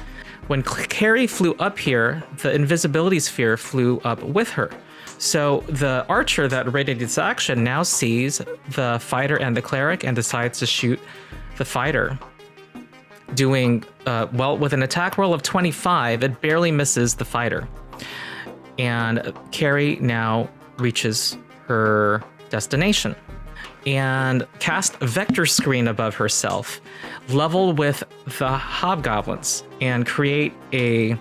When Carrie flew up here, the invisibility sphere flew up with her. So the archer that readied its action now sees the fighter and the cleric and decides to shoot the fighter. Doing, with an attack roll of 25, it barely misses the fighter. And Carrie now reaches her destination and cast a vector screen above herself, level with the hobgoblins, and create a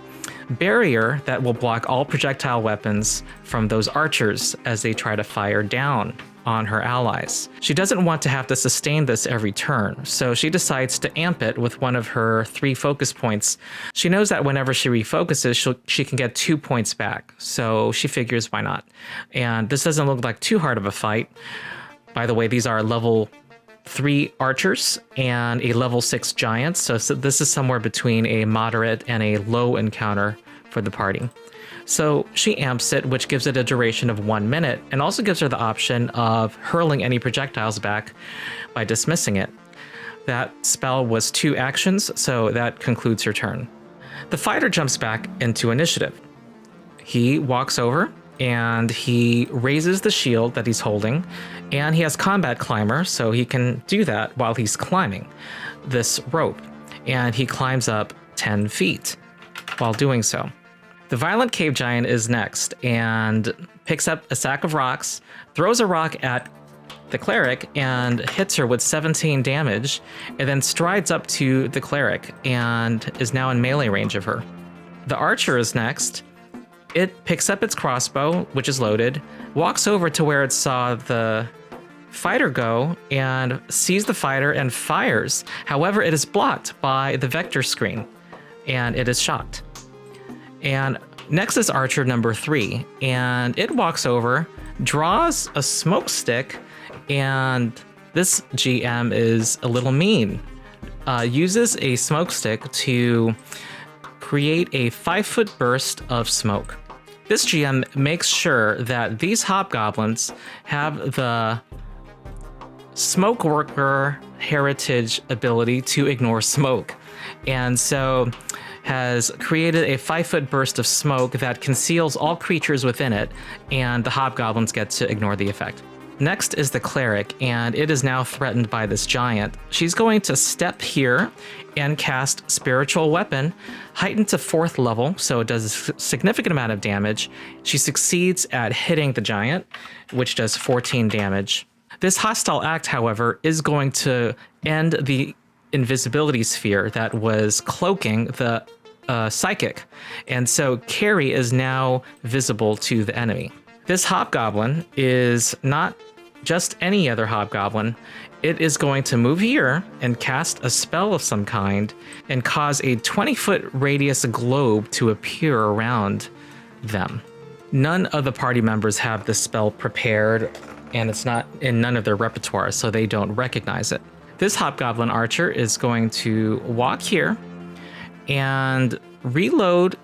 barrier that will block all projectile weapons from those archers as they try to fire down on her allies. She doesn't want to have to sustain this every turn, so she decides to amp it with one of her 3 focus points. She knows that whenever she refocuses, she can get 2 points back, so she figures why not. And this doesn't look like too hard of a fight. By the way, these are level 3 archers and a level 6 giant, so this is somewhere between a moderate and a low encounter for the party. So she amps it, which gives it a duration of 1 minute, and also gives her the option of hurling any projectiles back by dismissing it. That spell was 2 actions, so that concludes her turn. The fighter jumps back into initiative. He walks over and he raises the shield that he's holding, and he has combat climber, so he can do that while he's climbing this rope. And he climbs up 10 feet while doing so. The Violent Cave Giant is next and picks up a sack of rocks, throws a rock at the cleric and hits her with 17 damage, and then strides up to the cleric and is now in melee range of her. The archer is next. It picks up its crossbow, which is loaded, walks over to where it saw the fighter go and sees the fighter and fires. However, it is blocked by the vector screen and it is shot. And next is archer number 3, and it walks over, draws a smoke stick, and this GM is a little mean. Uses a smoke stick to create a 5-foot burst of smoke. This GM makes sure that these hobgoblins have the smoke worker heritage ability to ignore smoke, and so has created a 5-foot burst of smoke that conceals all creatures within it, and the hobgoblins get to ignore the effect. Next is the cleric, and it is now threatened by this giant. She's going to step here and cast Spiritual Weapon, heightened to 4th level, so it does a significant amount of damage. She succeeds at hitting the giant, which does 14 damage. This hostile act, however, is going to end the invisibility sphere that was cloaking the psychic, and so Carrie is now visible to the enemy. This hobgoblin is not just any other hobgoblin. It is going to move here and cast a spell of some kind and cause a 20-foot radius globe to appear around them. None of the party members have this spell prepared, and it's not in none of their repertoire, so they don't recognize it. This hobgoblin archer is going to walk here and reload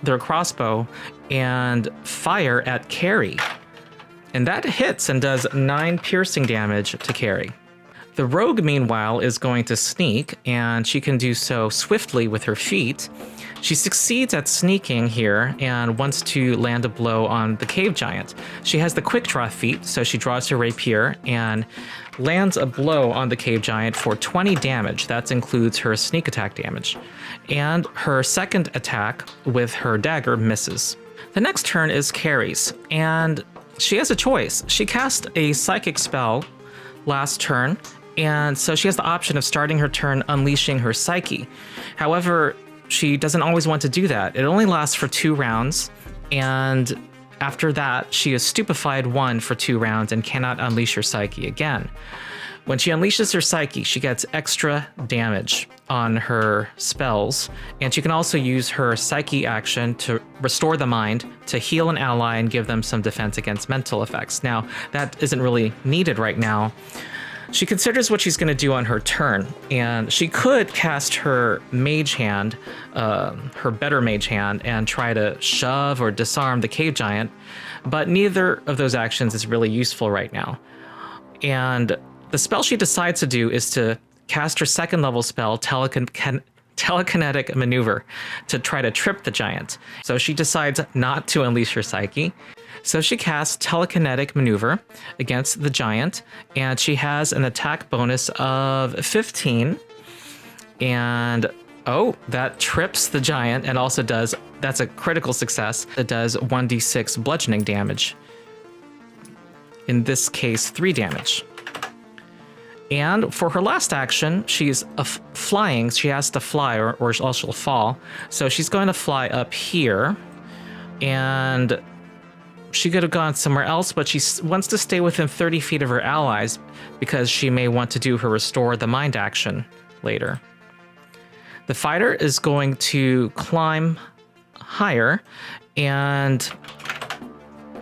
their crossbow and fire at Carrie. And that hits and does 9 piercing damage to Carrie. The rogue, meanwhile, is going to sneak, and she can do so swiftly with her feet. She succeeds at sneaking here and wants to land a blow on the cave giant. She has the quick draw feat, so she draws her rapier and lands a blow on the cave giant for 20 damage. That includes her sneak attack damage. And her second attack with her dagger misses. The next turn is Carrie's, and she has a choice. She cast a psychic spell last turn, and so she has the option of starting her turn unleashing her psyche. However, she doesn't always want to do that. It only lasts for 2 rounds, and after that, she is stupefied 1 for 2 rounds and cannot unleash her psyche again. When she unleashes her psyche, she gets extra damage on her spells, and she can also use her psyche action to restore the mind, to heal an ally and give them some defense against mental effects. Now, that isn't really needed right now. She considers what she's going to do on her turn, and she could cast her mage hand, her better mage hand, and try to shove or disarm the cave giant, but neither of those actions is really useful right now. And the spell she decides to do is to cast her second level spell, Telekinetic Maneuver, to try to trip the giant. So she decides not to unleash her psyche. So she casts Telekinetic Maneuver against the giant, and she has an attack bonus of 15. And that trips the giant and also that's a critical success. It does 1d6 bludgeoning damage. In this case, 3 damage. And for her last action, she's flying. She has to fly or else she'll fall. So she's going to fly up here, and she could have gone somewhere else, but she wants to stay within 30 feet of her allies because she may want to do her Restore the Mind action later. The fighter is going to climb higher and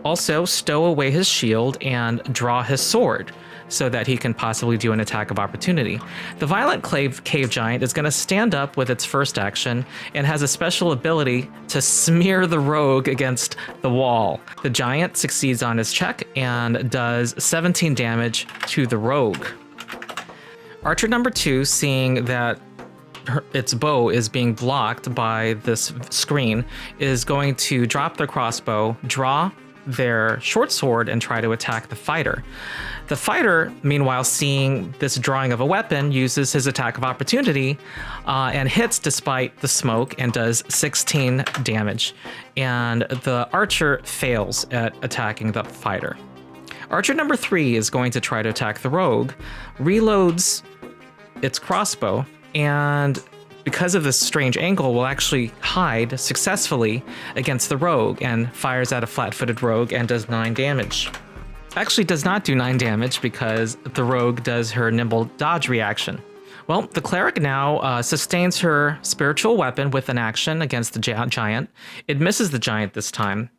also stow away his shield and draw his sword so that he can possibly do an attack of opportunity. The violent cave giant is going to stand up with its first action and has a special ability to smear the rogue against the wall. The giant succeeds on his check and does 17 damage to the rogue. Archer number 2, seeing that its bow is being blocked by this screen, is going to drop their crossbow, draw their short sword, and try to attack the fighter. The fighter, meanwhile, seeing this drawing of a weapon, uses his attack of opportunity and hits despite the smoke and does 16 damage. And the archer fails at attacking the fighter. Archer number 3 is going to try to attack the rogue, reloads its crossbow, and because of this strange angle, will actually hide successfully against the rogue and fires at a flat-footed rogue and does 9 damage. Actually does not do 9 damage because the rogue does her nimble dodge reaction. Well, the cleric now sustains her spiritual weapon with an action against the giant. It misses the giant this time.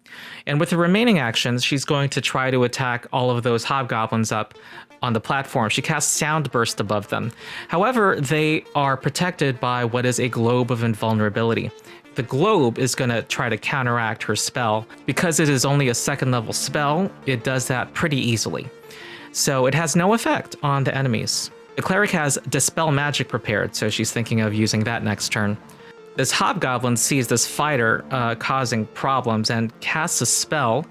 And with the remaining actions, she's going to try to attack all of those hobgoblins up on the platform. She casts Sound Burst above them. However, they are protected by what is a globe of invulnerability. The globe is going to try to counteract her spell. Because it is only a second level spell, it does that pretty easily. So it has no effect on the enemies. The cleric has Dispel Magic prepared, so she's thinking of using that next turn. This hobgoblin sees this fighter causing problems and casts a spell,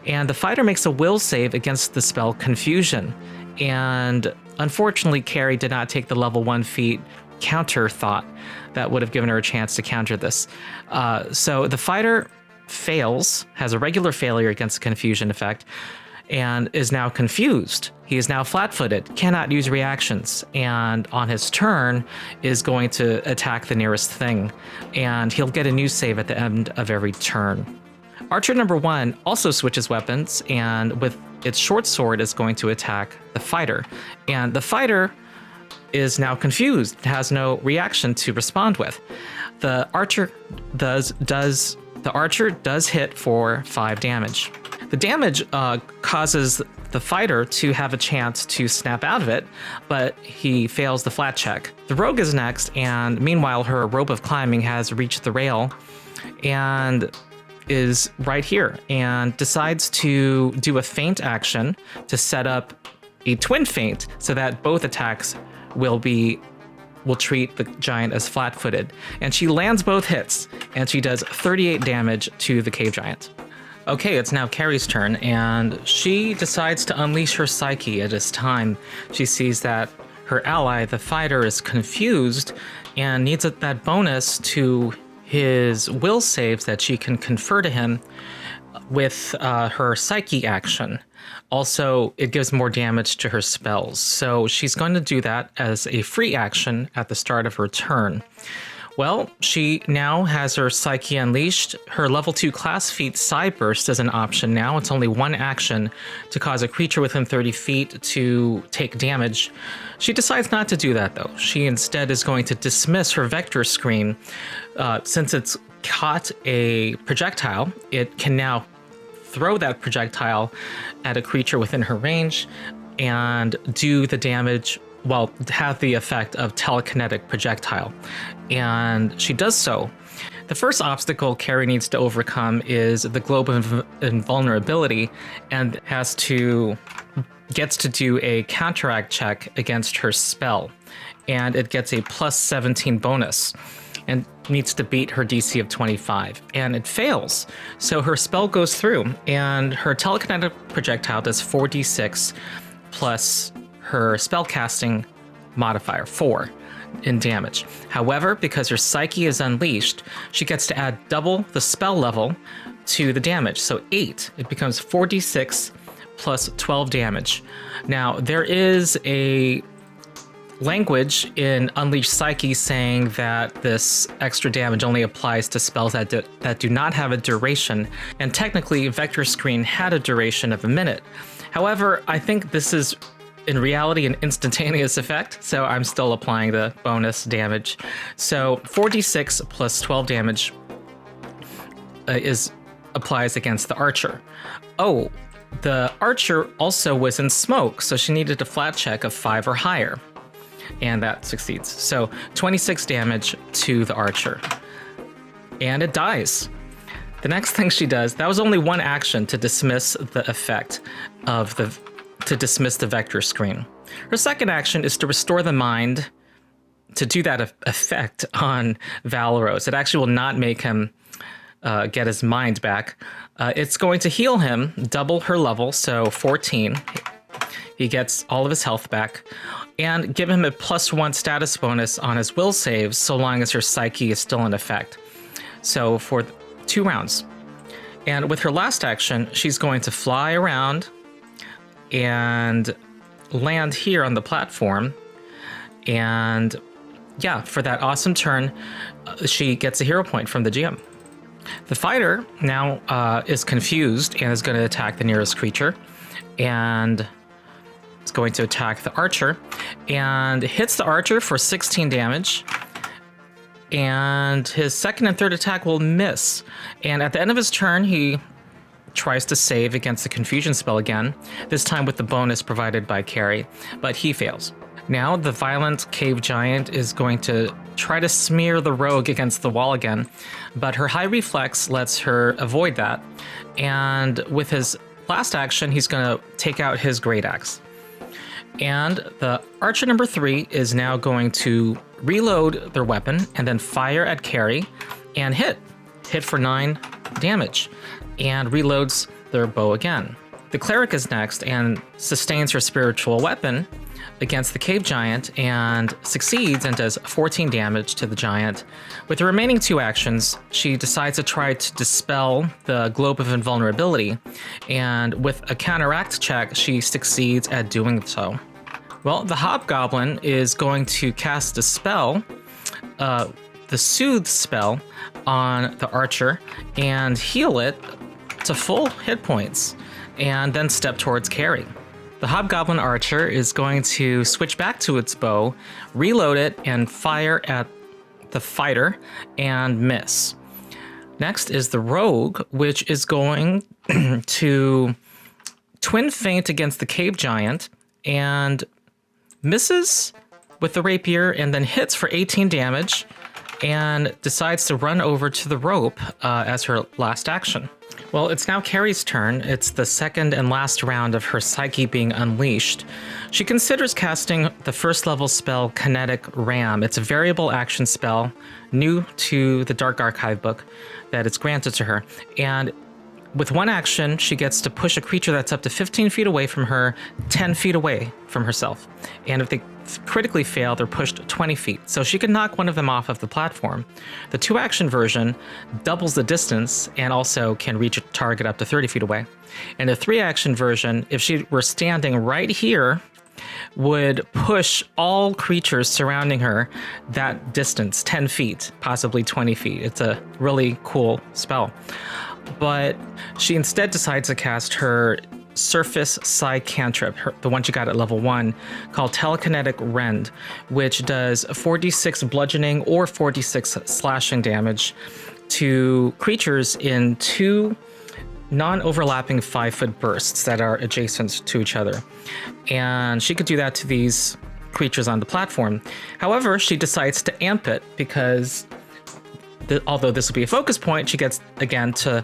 and the fighter makes a will save against the spell Confusion. And unfortunately, Carrie did not take the level 1 feat counter thought that would have given her a chance to counter this. So the fighter fails, has a regular failure against the Confusion effect, and is now confused. He is now flat-footed, cannot use reactions, and on his turn is going to attack the nearest thing, and he'll get a new save at the end of every turn. Archer number 1 also switches weapons, and with its short sword is going to attack the fighter. And the fighter is now confused, has no reaction to respond with. The archer does hit for 5 damage. The damage causes the fighter to have a chance to snap out of it, but he fails the flat check. The rogue is next, and meanwhile her rope of climbing has reached the rail and is right here, and decides to do a feint action to set up a twin feint so that both attacks will treat the giant as flat-footed. And she lands both hits, and she does 38 damage to the cave giant. Okay, it's now Carrie's turn, and she decides to unleash her psyche at this time. She sees that her ally, the fighter, is confused and needs that bonus to his will saves that she can confer to him with her psyche action. Also, it gives more damage to her spells, so she's going to do that as a free action at the start of her turn. Well, she now has her Psyche unleashed. Her level 2 class feat Side Burst is an option now. It's only one action to cause a creature within 30 feet to take damage. She decides not to do that, though. She instead is going to dismiss her vector screen. Since it's caught a projectile, it can now throw that projectile at a creature within her range and do the damage, well, have the effect of telekinetic projectile. And she does so. The first obstacle Carrie needs to overcome is the globe of invulnerability, and gets to do a counteract check against her spell. And it gets a plus 17 bonus and needs to beat her DC of 25. And it fails. So her spell goes through, and her telekinetic projectile does 4d6 plus her spellcasting modifier, 4 in damage. However, because her psyche is unleashed, she gets to add double the spell level to the damage. So 8, it becomes 4d6 plus 12 damage. Now, there is a language in Unleashed Psyche saying that this extra damage only applies to spells that do not have a duration, and technically Vector Screen had a duration of a minute. However, I think this is in reality an instantaneous effect, so I'm still applying the bonus damage. So 4d6 plus 12 damage applies against the archer. Oh, the archer also was in smoke, so she needed a flat check of 5 or higher, and that succeeds. So 26 damage to the archer, and it dies. The next thing she does, that was only one action to dismiss the effect of to dismiss the vector screen. Her second action is to restore the mind to do that effect on Valeros. It actually will not make him get his mind back. It's going to heal him, double her level, so 14. He gets all of his health back, and give him a +1 status bonus on his will saves so long as her psyche is still in effect. So for 2 rounds. And with her last action, she's going to fly around and land here on the platform. And yeah, for that awesome turn, she gets a hero point from the GM. The fighter now is confused and is going to attack the nearest creature, and it's going to attack the archer, and hits the archer for 16 damage. And his second and third attack will miss. And at the end of his turn, he tries to save against the confusion spell again, this time with the bonus provided by Carrie, but he fails. Now the violent cave giant is going to try to smear the rogue against the wall again, but her high reflex lets her avoid that. And with his last action, he's going to take out his great axe. And the archer number 3 is now going to reload their weapon and then fire at Carrie and hit for 9 damage, and reloads their bow again. The cleric is next and sustains her spiritual weapon against the cave giant and succeeds and does 14 damage to the giant. With the remaining 2 actions, she decides to try to dispel the globe of invulnerability, and with a counteract check, she succeeds at doing so. Well, the hobgoblin is going to cast a spell, the soothe spell, on the archer and heal it to full hit points, and then step towards Carrie. The hobgoblin archer is going to switch back to its bow, reload it, and fire at the fighter and miss. Next is the rogue, which is going to twin feint against the cave giant and misses with the rapier and then hits for 18 damage and decides to run over to the rope as her last action. Well, it's now Carrie's turn. It's the second and last round of her Psyche being unleashed. She considers casting the first level spell Kinetic Rend. It's a variable action spell, new to the Dark Archive book, that it's granted to her. And with one action, she gets to push a creature that's up to 15 feet away from her, 10 feet away from herself. And if they critically fail, they're pushed 20 feet. So she can knock one of them off of the platform. The 2-action version doubles the distance and also can reach a target up to 30 feet away. And the 3-action version, if she were standing right here, would push all creatures surrounding her that distance, 10 feet, possibly 20 feet. It's a really cool spell. But she instead decides to cast her surface cantrip, the one she got at level 1, called Telekinetic Rend, which does 4d6 bludgeoning or 4d6 slashing damage to creatures in 2 non-overlapping 5-foot bursts that are adjacent to each other. And she could do that to these creatures on the platform. However, she decides to amp it because although this will be a focus point, she gets, again, to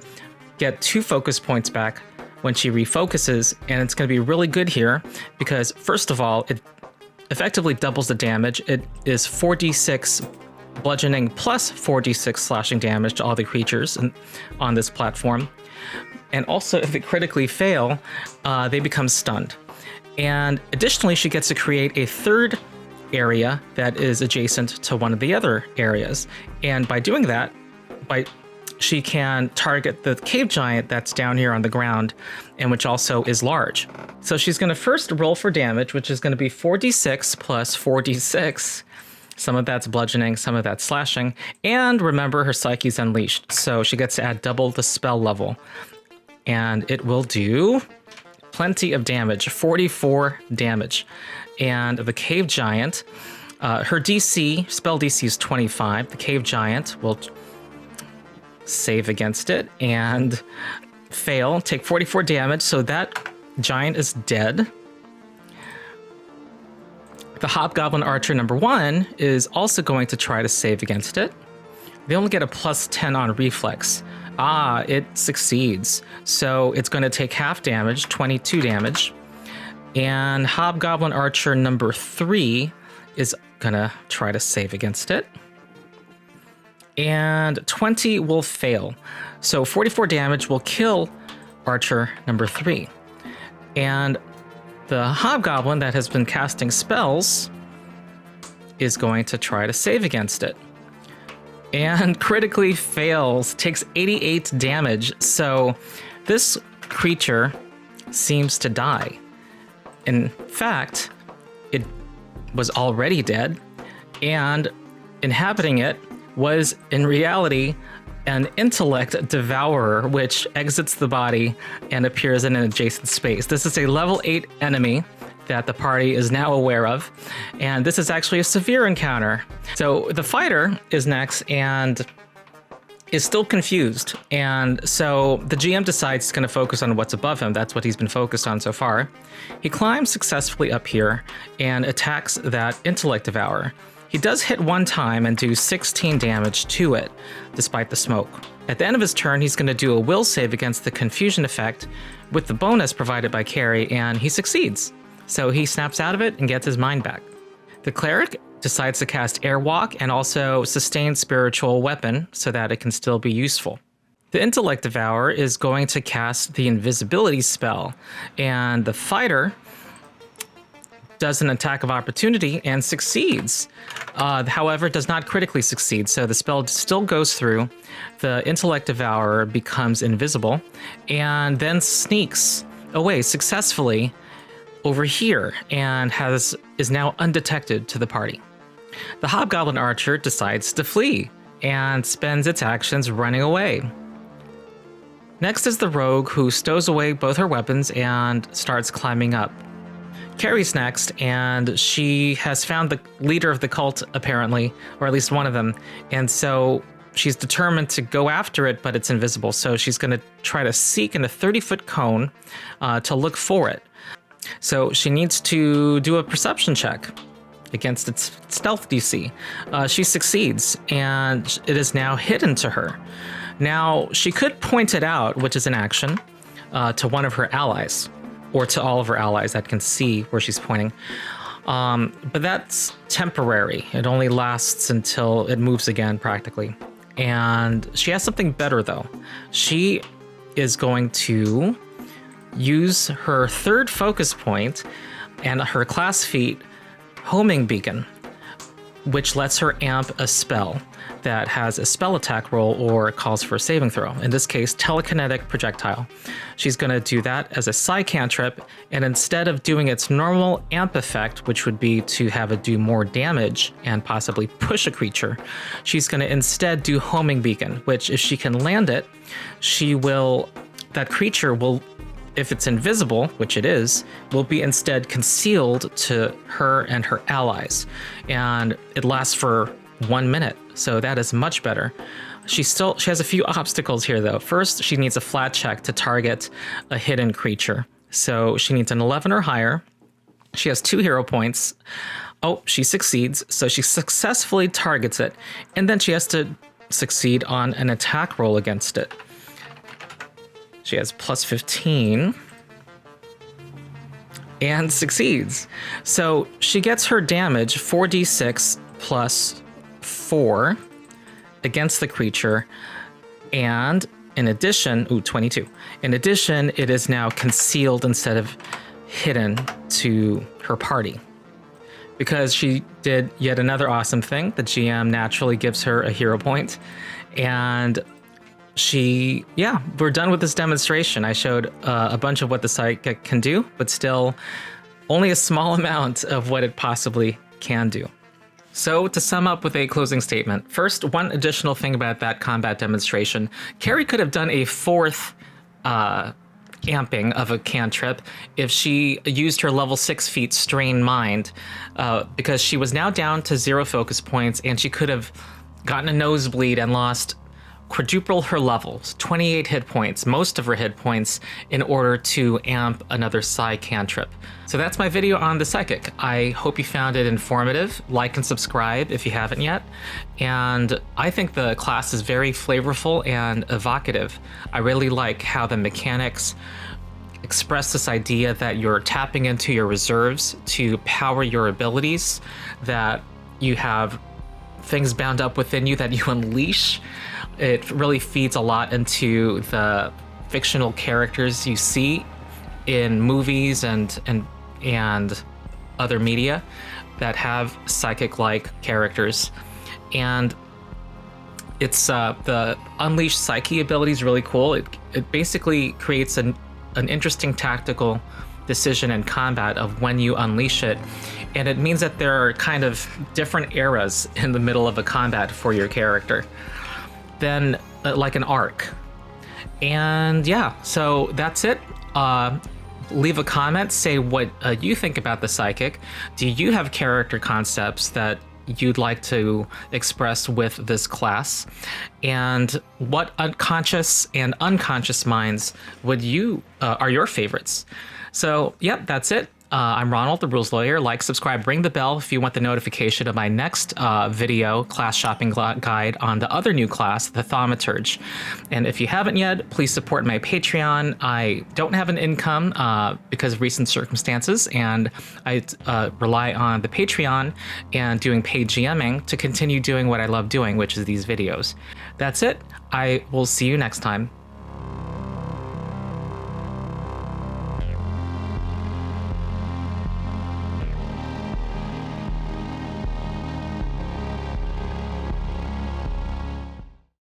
get 2 focus points back when she refocuses, and it's going to be really good here because, first of all, it effectively doubles the damage. It is 4d6 bludgeoning plus 4d6 slashing damage to all the creatures on this platform. And also, if they critically fail, they become stunned. And additionally, she gets to create a 3rd area that is adjacent to one of the other areas. And by doing that, she can target the cave giant that's down here on the ground and which also is large. So she's going to first roll for damage, which is going to be 4d6 plus 4d6. Some of that's bludgeoning, some of that's slashing. And remember, her Psyche's unleashed, so she gets to add double the spell level. And it will do plenty of damage, 44 damage. And the cave giant, her DC, spell DC is 25. The cave giant will save against it and fail, take 44 damage, so that giant is dead. The Hobgoblin Archer number 1 is also going to try to save against it. They only get a plus 10 on reflex. It succeeds. So it's going to take half damage, 22 damage. And Hobgoblin Archer number 3 is going to try to save against it. And 20 will fail. So 44 damage will kill Archer number 3. And the Hobgoblin that has been casting spells is going to try to save against it. And critically fails, takes 88 damage. So this creature seems to die. In fact, it was already dead, and inhabiting it was in reality an intellect devourer, which exits the body and appears in an adjacent space. This is a level 8 enemy that the party is now aware of, and this is actually a severe encounter. So the fighter is next and is still confused, and so the GM decides he's going to focus on what's above him. That's what he's been focused on so far. He climbs successfully up here and attacks that intellect devourer. He does hit one time and do 16 damage to it, despite the smoke. At the end of his turn, he's going to do a will save against the confusion effect with the bonus provided by Carrie, and he succeeds. So he snaps out of it and gets his mind back. The cleric decides to cast Airwalk and also sustain spiritual weapon so that it can still be useful. The intellect devourer is going to cast the invisibility spell, and the fighter does an attack of opportunity and succeeds. However, does not critically succeed, so the spell still goes through. The intellect devourer becomes invisible and then sneaks away successfully over here and is now undetected to the party. The Hobgoblin Archer decides to flee and spends its actions running away. Next is the rogue, who stows away both her weapons and starts climbing up. Carrie's next, and she has found the leader of the cult, apparently, or at least one of them, and so she's determined to go after it, but it's invisible. So she's going to try to seek in a 30-foot cone to look for it. So she needs to do a perception check against its stealth DC. She succeeds, and it is now hidden to her. Now, she could point it out, which is an action, to one of her allies, or to all of her allies that can see where she's pointing. But that's temporary. It only lasts until it moves again, practically. And she has something better, though. She is going to use her third focus point and her class feat homing beacon, which lets her amp a spell that has a spell attack roll or calls for a saving throw. In this case, telekinetic projectile. She's going to do that as a psi cantrip, and instead of doing its normal amp effect, which would be to have it do more damage and possibly push a creature, she's going to instead do homing beacon, which if she can land it, that creature will, if it's invisible, which it is, will be instead concealed to her and her allies. And it lasts for 1 minute, so that is much better. She has a few obstacles here, though. First, she needs a flat check to target a hidden creature. So she needs an 11 or higher. She has 2 hero points. Oh, she succeeds, so she successfully targets it. And then she has to succeed on an attack roll against it. She has plus 15 and succeeds. So she gets her damage 4d6 plus 4 against the creature. And in addition, 22. In addition, it is now concealed instead of hidden to her party. Because she did yet another awesome thing, the GM naturally gives her a hero point. And we're done with this demonstration. I showed a bunch of what the psychic can do, but still only a small amount of what it possibly can do. So to sum up with a closing statement, first, one additional thing about that combat demonstration, Carrie could have done a 4th amping of a cantrip if she used her level 6 feat Strain Mind, because she was now down to 0 focus points, and she could have gotten a nosebleed and lost quadruple her levels, 28 hit points, most of her hit points, in order to amp another psi cantrip. So that's my video on the psychic. I hope you found it informative. Like and subscribe if you haven't yet. And I think the class is very flavorful and evocative. I really like how the mechanics express this idea that you're tapping into your reserves to power your abilities, that you have things bound up within you that you unleash. It really feeds a lot into the fictional characters you see in movies and other media that have psychic-like characters. And it's the Unleash Psyche ability is really cool. It basically creates an interesting tactical decision in combat of when you unleash it. And it means that there are kind of different eras in the middle of a combat for your character. Then like an arc. And yeah, so that's it. Leave a comment, say what you think about the psychic. Do you have character concepts that you'd like to express with this class? And what unconscious and unconscious minds would are your favorites? So yeah, that's it. I'm Ronald, the Rules Lawyer. Like, subscribe, ring the bell if you want the notification of my next video, class shopping guide on the other new class, the Thaumaturge. And if you haven't yet, please support my Patreon. I don't have an income because of recent circumstances, and I rely on the Patreon and doing paid GMing to continue doing what I love doing, which is these videos. That's it. I will see you next time.